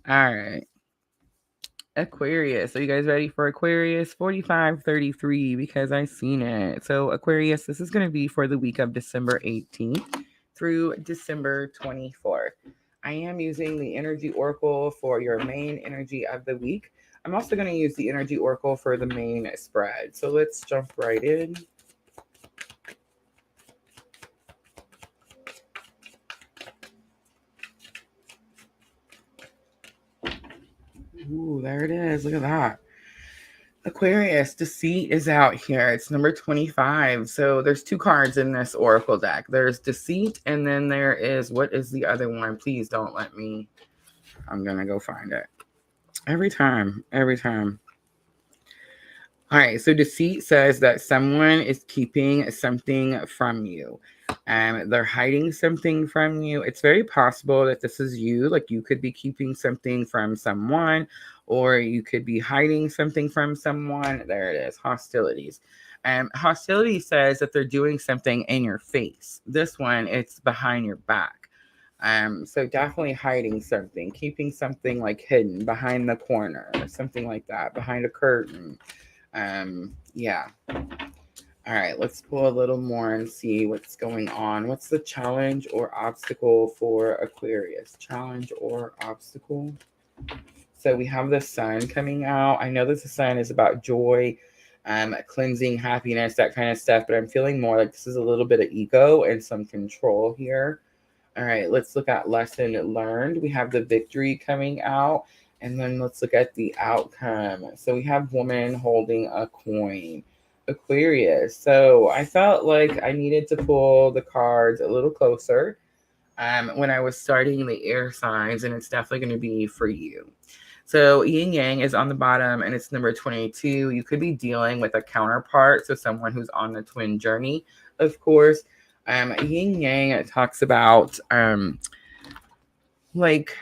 All right. Aquarius. Are you guys ready for Aquarius? 4533, because I seen it. So Aquarius, this is going to be for the week of December 18th through December 24th. I am using the Energy Oracle for your main energy of the week. I'm also going to use the Energy Oracle for the main spread. So let's jump right in. Ooh, there it is. Look at that. Aquarius, Deceit is out here. It's number 25. So there's two cards in this Oracle deck. There's Deceit, and then there is, what is the other one? Please don't let me. I'm going to go find it. Every time. All right, so Deceit says that someone is keeping something from you. They're hiding something from you. It's very possible that this is you. Like, you could be keeping something from someone, or you could be hiding something from someone. There it is, hostilities. Hostility says that they're doing something in your face. This one, it's behind your back. So definitely hiding something, keeping something like hidden behind the corner, or something like that, behind a curtain. Yeah. All right, let's pull a little more and see what's going on. What's the challenge or obstacle for Aquarius? Challenge or obstacle? So we have the sun coming out. I know that the sun is about joy, cleansing, happiness, that kind of stuff, but I'm feeling more like this is a little bit of ego and some control here. All right, let's look at lesson learned. We have the victory coming out, and then let's look at the outcome. So we have woman holding a coin. Aquarius. So I felt like I needed to pull the cards a little closer when I was starting the air signs, and it's definitely going to be for you. So yin yang is on the bottom, and it's number 22. You could be dealing with a counterpart, so someone who's on the twin journey, of course. Yin yang talks about like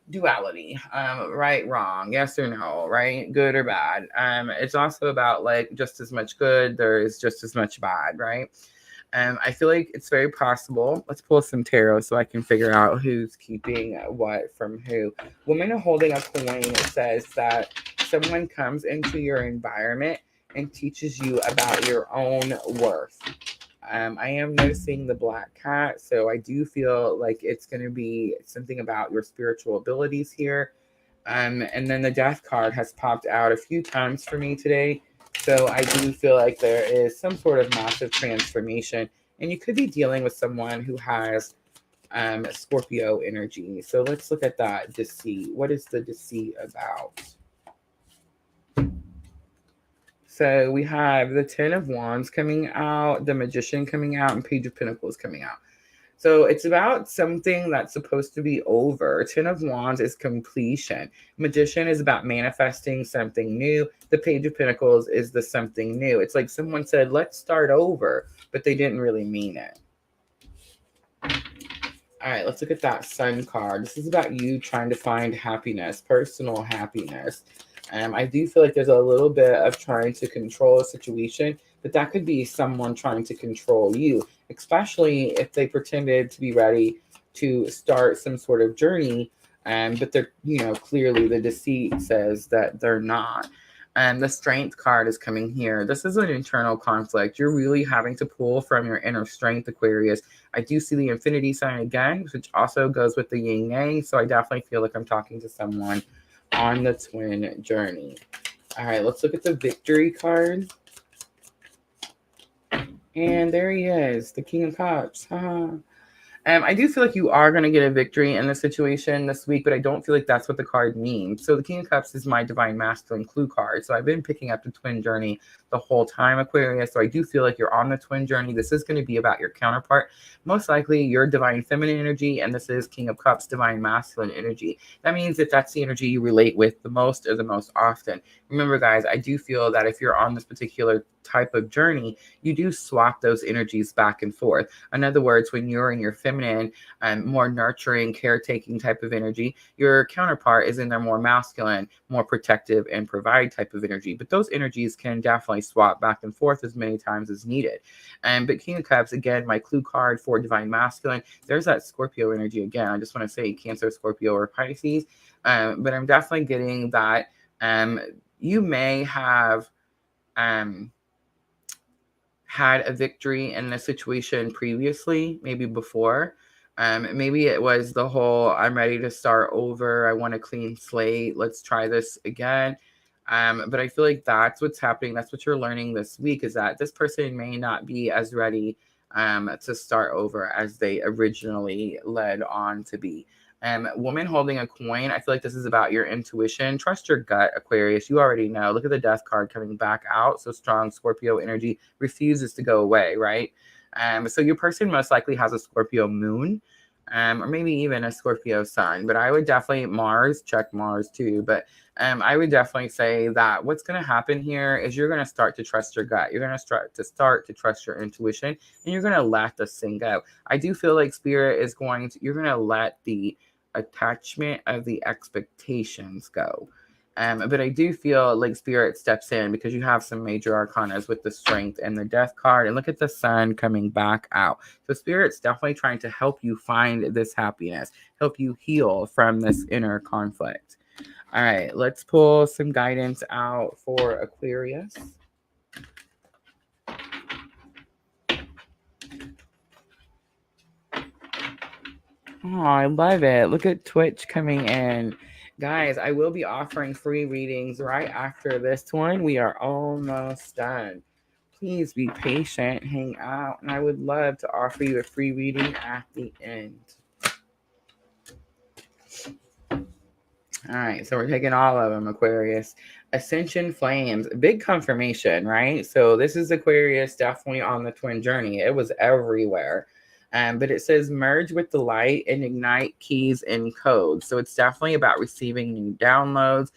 duality, right, wrong, yes or no, right, good or bad. It's also about like just as much good, there is just as much bad, right? I feel like it's very possible. Let's pull some tarot so I can figure out who's keeping what from who. Woman holding a coin, it says that someone comes into your environment and teaches you about your own worth. I am noticing the black cat, so I do feel like it's going to be something about your spiritual abilities here. And then the death card has popped out a few times for me today. So I do feel like there is some sort of massive transformation, and you could be dealing with someone who has Scorpio energy. So let's look at that deceit. What is the deceit about? So we have the 10 of Wands coming out, the Magician coming out, and Page of Pentacles coming out. So it's about something that's supposed to be over. 10 of Wands is completion. Magician is about manifesting something new. The Page of Pentacles is something new. It's like someone said, let's start over, but they didn't really mean it. All right, let's look at that Sun card. This is about you trying to find happiness, personal happiness. I do feel like there's a little bit of trying to control a situation, but that could be someone trying to control you, especially if they pretended to be ready to start some sort of journey, but they're, clearly the deceit says that they're not. And the Strength card is coming here. This is an internal conflict. You're really having to pull from your inner strength, Aquarius. I do see the infinity sign again, which also goes with the yin yang. So I definitely feel like I'm talking to someone on the twin journey. All right, let's look at the Victory card. And there he is, the King of Cups. I do feel like you are going to get a victory in the situation this week, but I don't feel like that's what the card means. So the King of Cups is my Divine Masculine clue card. So I've been picking up the twin journey the whole time, Aquarius. So I do feel like you're on the twin journey. This is going to be about your counterpart. Most likely your Divine Feminine energy, and this is King of Cups, Divine Masculine energy. That means that that's the energy you relate with the most or the most often. Remember, guys, I do feel that if you're on this particular type of journey, you do swap those energies back and forth. In other words, when you're in your feminine and more nurturing, caretaking type of energy, your counterpart is in their more masculine, more protective and provide type of energy. But those energies can definitely swap back and forth as many times as needed. But King of Cups, again, my clue card for Divine Masculine, there's that Scorpio energy again. I just want to say Cancer, Scorpio, or Pisces. But I'm definitely getting that you may have had a victory in a situation previously, maybe before. Maybe it was the whole, I'm ready to start over. I want a clean slate. Let's try this again. But I feel like that's what's happening. That's what you're learning this week, is that this person may not be as ready to start over as they originally led on to be. Woman holding a coin. I feel like this is about your intuition. Trust your gut, Aquarius. You already know. Look at the Death card coming back out. So strong Scorpio energy refuses to go away, right? So your person most likely has a Scorpio moon, or maybe even a Scorpio sun. But I would definitely check Mars too. But I would definitely say that what's going to happen here is you're going to start to trust your gut. You're going to start to trust your intuition, and you're going to let this thing go. I do feel like Spirit is you're going to let the attachment of the expectations go. But I do feel like Spirit steps in because you have some major arcanas with the Strength and the Death card. And look at the Sun coming back out. So Spirit's definitely trying to help you find this happiness, help you heal from this inner conflict. All right, let's pull some guidance out for Aquarius. Oh, I love it. Look at Twitch coming in. Guys, I will be offering free readings right after this one. We are almost done. Please be patient, hang out, and I would love to offer you a free reading at the end. All right, so we're taking all of them, Aquarius. Ascension Flames, big confirmation, right? So this is Aquarius definitely on the twin journey. It was everywhere. But it says merge with the light and ignite keys and codes. So it's definitely about receiving new downloads.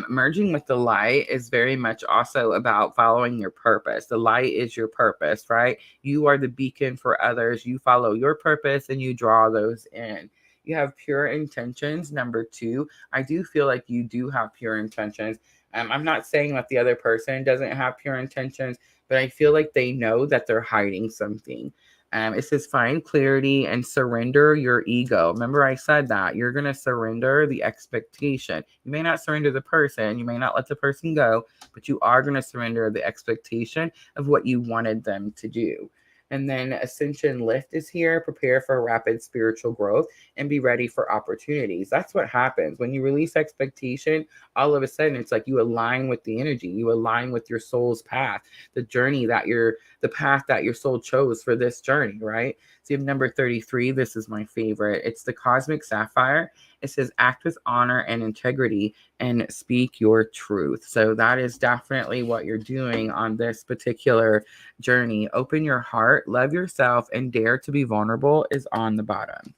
Merging with the light is very much also about following your purpose. The light is your purpose, right? You are the beacon for others. You follow your purpose and you draw those in. You have pure intentions. Number 2, I do feel like you do have pure intentions. I'm not saying that the other person doesn't have pure intentions, but I feel like they know that they're hiding something. It says find clarity and surrender your ego. Remember I said that. You're going to surrender the expectation. You may not surrender the person. You may not let the person go, but you are going to surrender the expectation of what you wanted them to do. And then Ascension Lift is here. Prepare for rapid spiritual growth and be ready for opportunities. That's what happens. When you release expectation, all of a sudden it's like you align with the energy. You align with your soul's path, the journey the path that your soul chose for this journey, right? So you have number 33. This is my favorite. It's the Cosmic Sapphire. It says act with honor and integrity and speak your truth. So that is definitely what you're doing on this particular journey. Open your heart, love yourself, and dare to be vulnerable is on the bottom.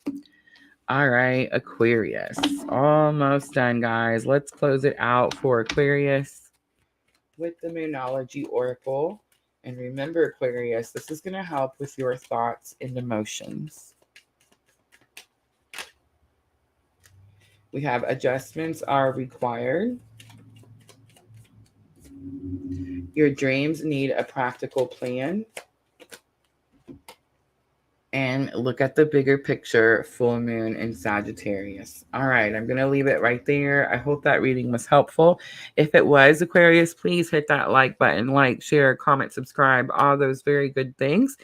All right, Aquarius. Almost done, guys. Let's close it out for Aquarius with the Moonology Oracle. And remember, Aquarius, this is going to help with your thoughts and emotions. We have adjustments are required. Your dreams need a practical plan. And look at the bigger picture, full moon in Sagittarius. All right, I'm going to leave it right there. I hope that reading was helpful. If it was, Aquarius, please hit that like button, like, share, comment, subscribe, all those very good things.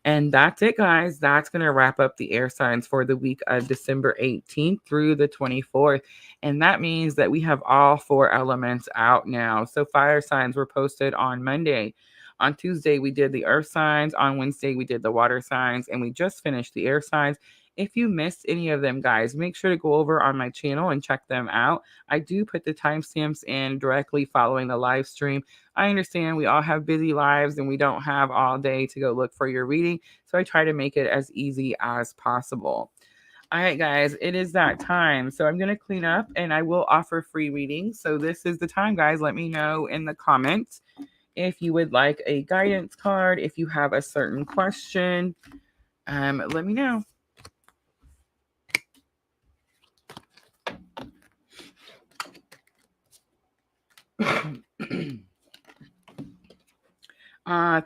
And that's it, guys. That's going to wrap up the air signs for the week of December 18th through the 24th. And that means that we have all 4 elements out now. So fire signs were posted on Monday. On Tuesday, we did the earth signs. On Wednesday, we did the water signs. And we just finished the air signs. If you missed any of them, guys, make sure to go over on my channel and check them out. I do put the timestamps in directly following the live stream. I understand we all have busy lives and we don't have all day to go look for your reading. So I try to make it as easy as possible. All right, guys, it is that time. So I'm going to clean up and I will offer free readings. So this is the time, guys. Let me know in the comments if you would like a guidance card, if you have a certain question, let me know.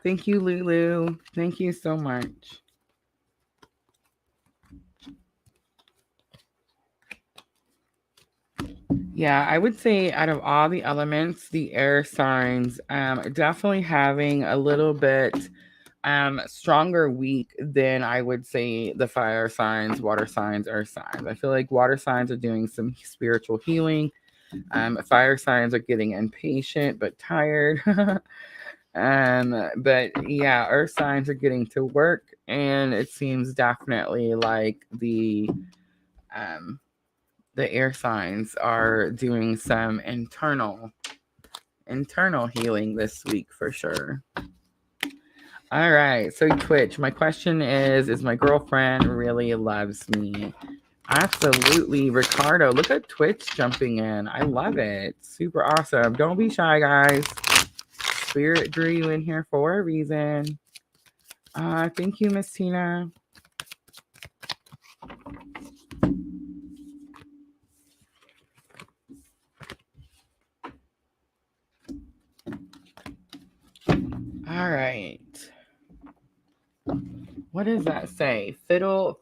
Thank you, Lulu. Thank you so much. Yeah, I would say out of all the elements, the air signs definitely having a little bit stronger week than I would say the fire signs, water signs, earth signs. I feel like water signs are doing some spiritual healing. Fire signs are getting impatient but tired. But yeah, earth signs are getting to work, and it seems definitely like the air signs are doing some internal healing this week for sure. All right, so Twitch, my question is my girlfriend really loves me? Absolutely, Ricardo. Look at Twitch jumping in. I love it. Super awesome. Don't be shy, guys. Spirit drew you in here for a reason. Thank you, Miss Tina. All right. What does that say? Fatal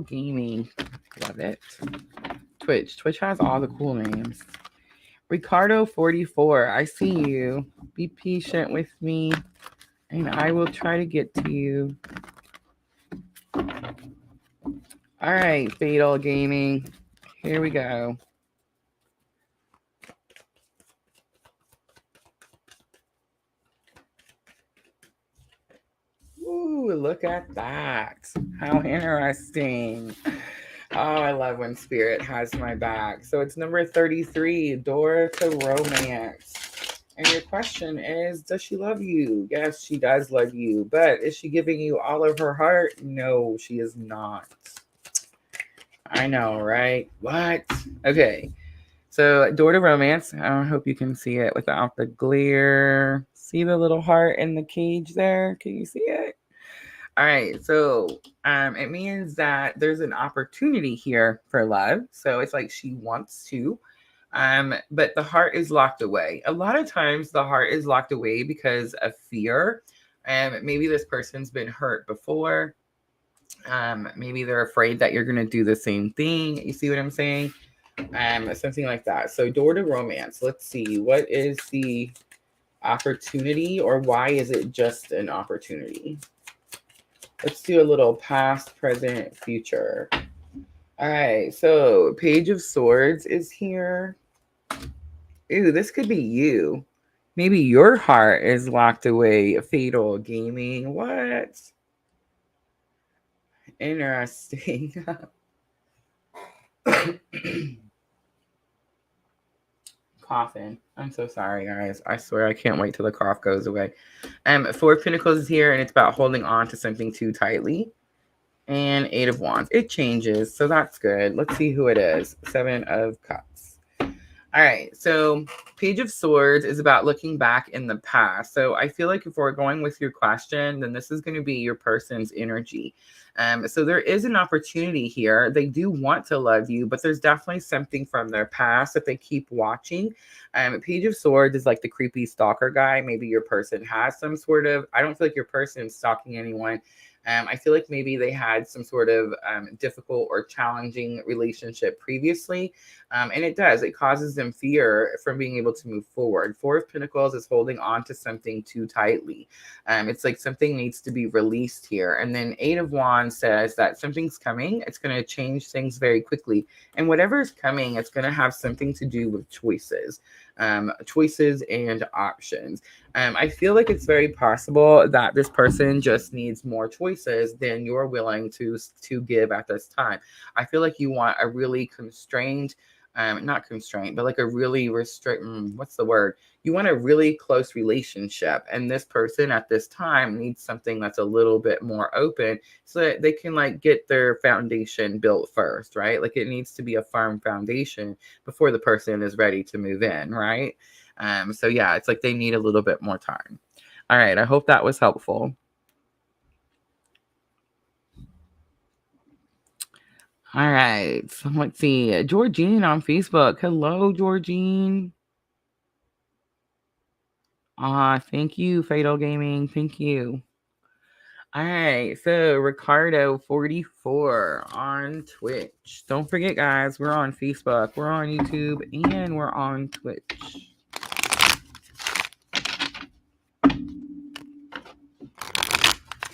gaming. Love it. Twitch has all the cool names. Ricardo 44. I see you. Be patient with me, and I will try to get to you. All right, Fatal Gaming. Here we go. Ooh, look at that. How interesting. Oh, I love when Spirit has my back. So it's number 33, Door to Romance. And your question is, does she love you? Yes, she does love you. But is she giving you all of her heart? No, she is not. I know, right? What? Okay. So Door to Romance. I hope you can see it without the glare. See the little heart in the cage there? Can you see it? All right, so it means that there's an opportunity here for love. So it's like she wants to, but the heart is locked away. A lot of times the heart is locked away because of fear. Maybe this person's been hurt before. Maybe they're afraid that you're going to do the same thing. You see what I'm saying? Something like that. So Door to Romance. Let's see. What is the opportunity, or why is it just an opportunity? Let's do a little past, present, future. All right, so Page of Swords is here. Ooh, this could be you. Maybe your heart is locked away. Fatal Gaming. What? Interesting. Coughing. I'm so sorry, guys. I swear I can't wait till the cough goes away. 4 of Pentacles is here, and it's about holding on to something too tightly. And 8 of Wands. It changes, so that's good. Let's see who it is. 7 of Cups. All right, so Page of Swords is about looking back in the past. So I feel like if we're going with your question, then this is going to be your person's energy. So there is an opportunity here. They do want to love you, but there's definitely something from their past that they keep watching. Page of Swords is like the creepy stalker guy. Maybe your person has some sort of, I don't feel like your person is stalking anyone. I feel like maybe they had some sort of difficult or challenging relationship previously. And it causes them fear from being able to move forward. Four of Pentacles is holding on to something too tightly. It's like something needs to be released here. And then Eight of Wands says that something's coming. It's going to change things very quickly. And whatever is coming, it's going to have something to do with choices and options. I feel like it's very possible that this person just needs more choices than you're willing to give at this time. I feel like you want a really constrained, not constrained, but like a really what's the word? You want a really close relationship. And this person at this time needs something that's a little bit more open so that they can like get their foundation built first, right? Like it needs to be a firm foundation before the person is ready to move in, right? So yeah, it's like they need a little bit more time. All right, I hope that was helpful. All right, so let's see. Georgine on Facebook. Hello, Georgine. Thank you, Fatal Gaming. Thank you. All right, so Ricardo 44 on Twitch. Don't forget, guys, we're on Facebook, we're on YouTube, and we're on Twitch.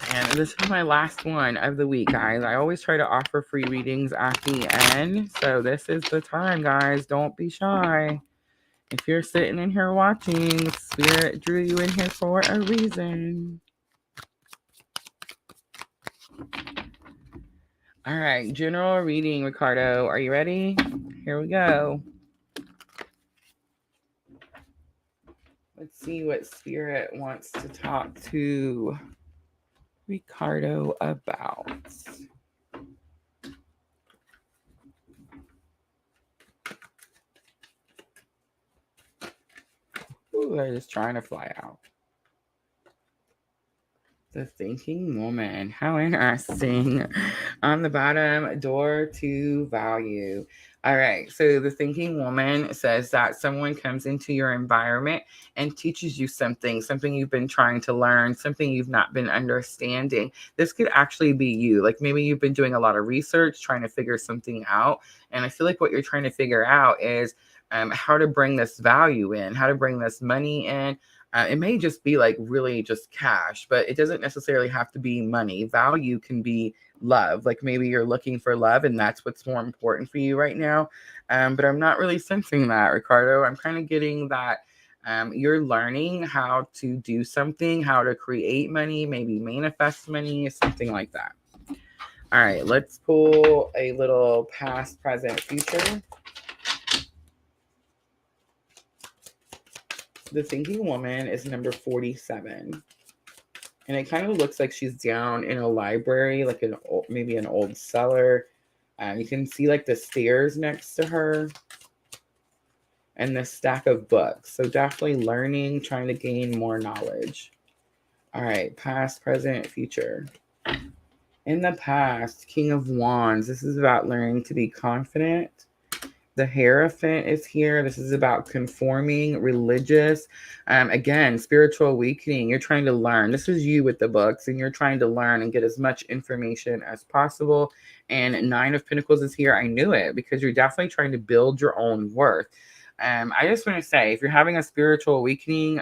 And this is my last one of the week, guys. I always try to offer free readings at the end. So this is the time, guys. Don't be shy. If you're sitting in here watching, Spirit drew you in here for a reason. All right, general reading, Ricardo. Are you ready? Here we go. Let's see what Spirit wants to talk to Ricardo about. Ooh, they're just trying to fly out. The Thinking Woman. How interesting. On the bottom, door to value. All right. So the Thinking Woman says that someone comes into your environment and teaches you something you've been trying to learn, something you've not been understanding. This could actually be you. Like maybe you've been doing a lot of research, trying to figure something out. And I feel like what you're trying to figure out is how to bring this value in, how to bring this money in. It may just be like really just cash, but it doesn't necessarily have to be money. Value can be love. Like maybe you're looking for love and that's what's more important for you right now. But I'm not really sensing that, Ricardo. I'm kind of getting that you're learning how to do something, how to create money, maybe manifest money, something like that. All right, let's pull a little past, present, future. The Thinking Woman is number 47. And it kind of looks like she's down in a library, like maybe an old cellar. You can see like the stairs next to her and the stack of books. So definitely learning, trying to gain more knowledge. All right, past, present, future. In the past, King of Wands. This is about learning to be confident. The Hierophant is here. This is about conforming, religious. Again, spiritual awakening. You're trying to learn. This is you with the books, and you're trying to learn and get as much information as possible. And Nine of Pentacles is here. I knew it because you're definitely trying to build your own worth. I just want to say, if you're having a spiritual awakening,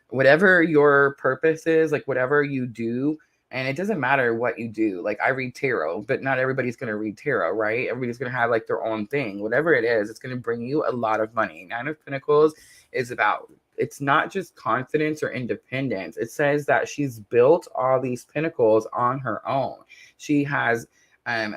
whatever your purpose is, like whatever you do, and it doesn't matter what you do. Like I read tarot, but not everybody's going to read tarot, right? Everybody's going to have like their own thing. Whatever it is, it's going to bring you a lot of money. Nine of Pentacles is about, it's not just confidence or independence. It says that she's built all these pentacles on her own. She has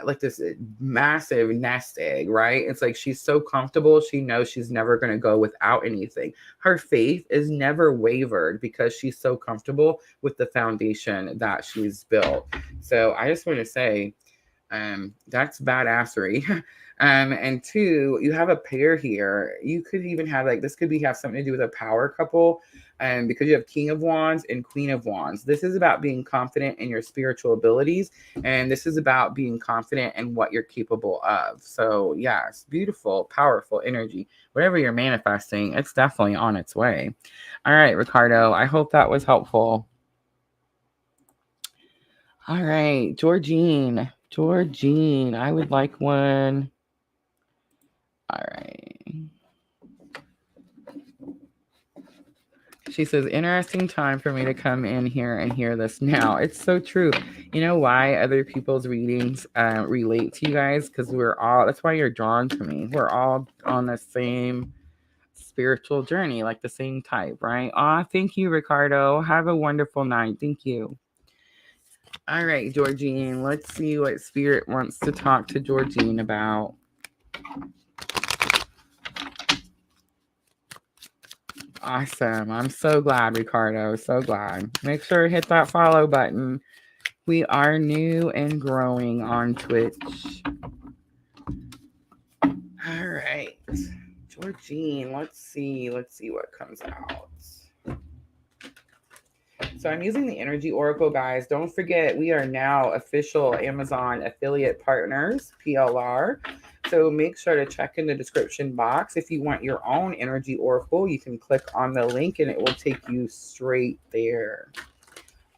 like this massive nest egg, right? It's like she's so comfortable. She knows she's never going to go without anything. Her faith is never wavered because she's so comfortable with the foundation that she's built. So I just want to say, that's badassery. And two, you have a pair here. You could even have like, this could be have something to do with a power couple. Because you have King of Wands and Queen of Wands. This is about being confident in your spiritual abilities. And this is about being confident in what you're capable of. So yes, beautiful, powerful energy. Whatever you're manifesting, it's definitely on its way. All right, Ricardo, I hope that was helpful. All right, Georgine, I would like one. All right. She says, interesting time for me to come in here and hear this now. It's so true. You know why other people's readings relate to you guys? Because that's why you're drawn to me. We're all on the same spiritual journey, like the same type, right? Thank you, Ricardo. Have a wonderful night. Thank you. All right, Georgine, let's see what Spirit wants to talk to Georgine about. Awesome. I'm so glad, Ricardo. So glad. Make sure to hit that follow button. We are new and growing on Twitch. All right. Georgine, let's see what comes out. So I'm using the Energy Oracle, guys. Don't forget, we are now official Amazon affiliate partners, PLR. So make sure to check in the description box. If you want your own Energy Oracle, you can click on the link and it will take you straight there.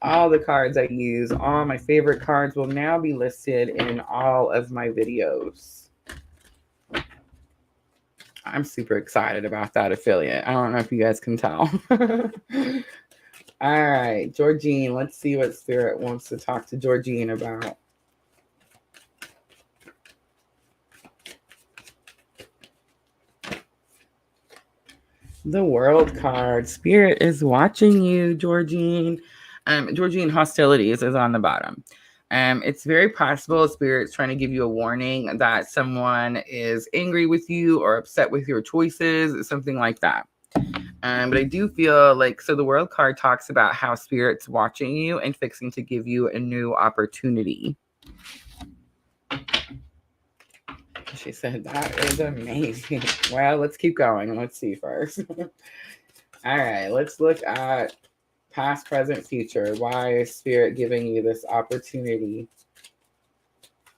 All the cards I use, all my favorite cards will now be listed in all of my videos. I'm super excited about that affiliate. I don't know if you guys can tell. All right, Georgine, let's see what Spirit wants to talk to Georgine about. The World card. Spirit is watching you, Georgine. Georgine, hostilities is on the bottom. It's very possible Spirit's trying to give you a warning that someone is angry with you or upset with your choices, something like that. But I do feel like, so the World card talks about how Spirit's watching you and fixing to give you a new opportunity. She said, that is amazing. Well, let's keep going. Let's see first. All right, let's look at past, present, future. Why is Spirit giving you this opportunity?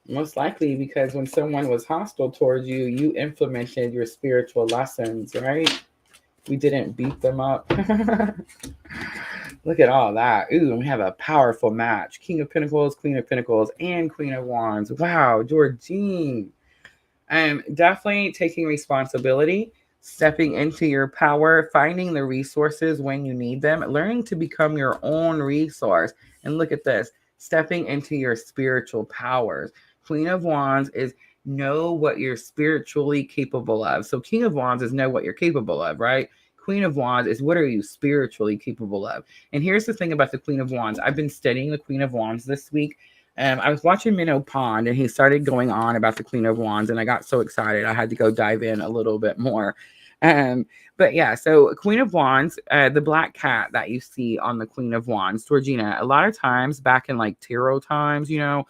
Most likely because when someone was hostile towards you, you implemented your spiritual lessons, right? We didn't beat them up. Look at all that. Ooh, we have a powerful match. King of Pentacles, Queen of Pentacles, and Queen of Wands. Wow, Georgine. Definitely taking responsibility, stepping into your power, finding the resources when you need them, learning to become your own resource. And look at this, stepping into your spiritual powers. Queen of Wands is know what you're spiritually capable of. So King of Wands is know what you're capable of, right? Queen of Wands is what are you spiritually capable of? And here's the thing about the Queen of Wands. I've been studying the Queen of Wands this week. I was watching Minnow Pond and he started going on about the Queen of Wands and I got so excited I had to go dive in a little bit more. But yeah, so Queen of Wands, the black cat that you see on the Queen of Wands, Georgina, a lot of times back in like tarot times, you know,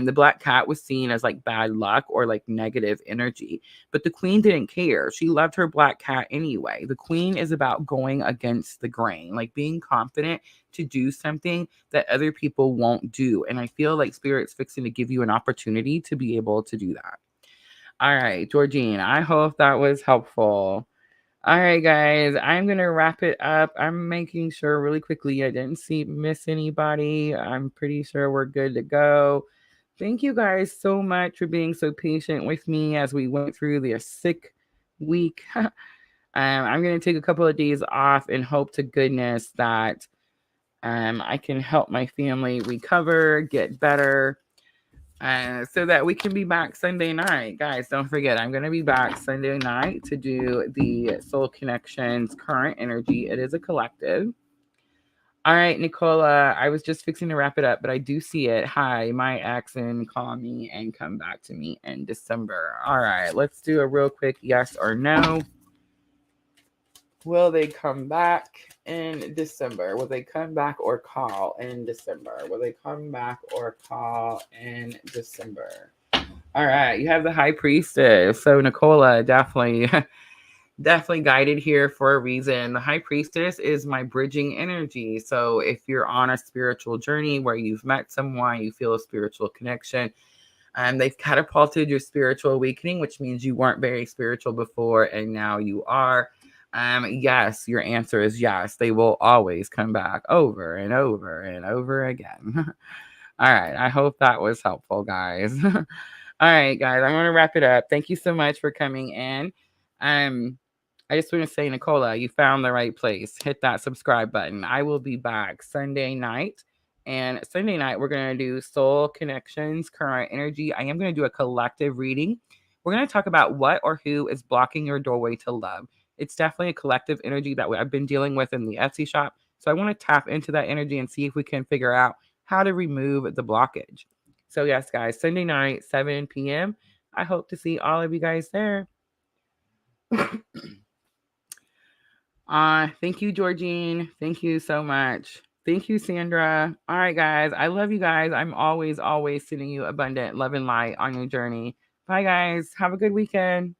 the black cat was seen as like bad luck or like negative energy, but the queen didn't care. She loved her black cat anyway. The queen is about going against the grain, like being confident to do something that other people won't do. And I feel like Spirit's fixing to give you an opportunity to be able to do that. All right, Georgine, I hope that was helpful. All right, guys, I'm going to wrap it up. I'm making sure really quickly I didn't miss anybody. I'm pretty sure we're good to go. Thank you guys so much for being so patient with me as we went through the sick week. I'm going to take a couple of days off and hope to goodness that I can help my family recover, get better, so that we can be back Sunday night. Guys, don't forget, I'm going to be back Sunday night to do the Soul Connections Current Energy. It is a collective. All right, Nicola, I was just fixing to wrap it up, but I do see it. Hi, my ex, and call me and come back to me in December. All right, let's do a real quick yes or no. Will they come back in December? Will they come back or call in December? Will they come back or call in December? All right, you have the High Priestess. So Nicola, definitely definitely guided here for a reason. The High Priestess is my bridging energy. So if you're on a spiritual journey where you've met someone, you feel a spiritual connection, they've catapulted your spiritual awakening, which means you weren't very spiritual before and now you are. Yes, your answer is yes. They will always come back over and over and over again. All right. I hope that was helpful, guys. All right, guys. I'm going to wrap it up. Thank you so much for coming in. I just want to say, Nicola, you found the right place. Hit that subscribe button. I will be back Sunday night. And Sunday night, we're going to do soul connections, current energy. I am going to do a collective reading. We're going to talk about what or who is blocking your doorway to love. It's definitely a collective energy that I've been dealing with in the Etsy shop. So I want to tap into that energy and see if we can figure out how to remove the blockage. So yes, guys, Sunday night, 7 p.m. I hope to see all of you guys there. Thank you, Georgine. Thank you so much. Thank you, Sandra. All right, guys. I love you guys. I'm always sending you abundant love and light on your journey. Bye, guys. Have a good weekend.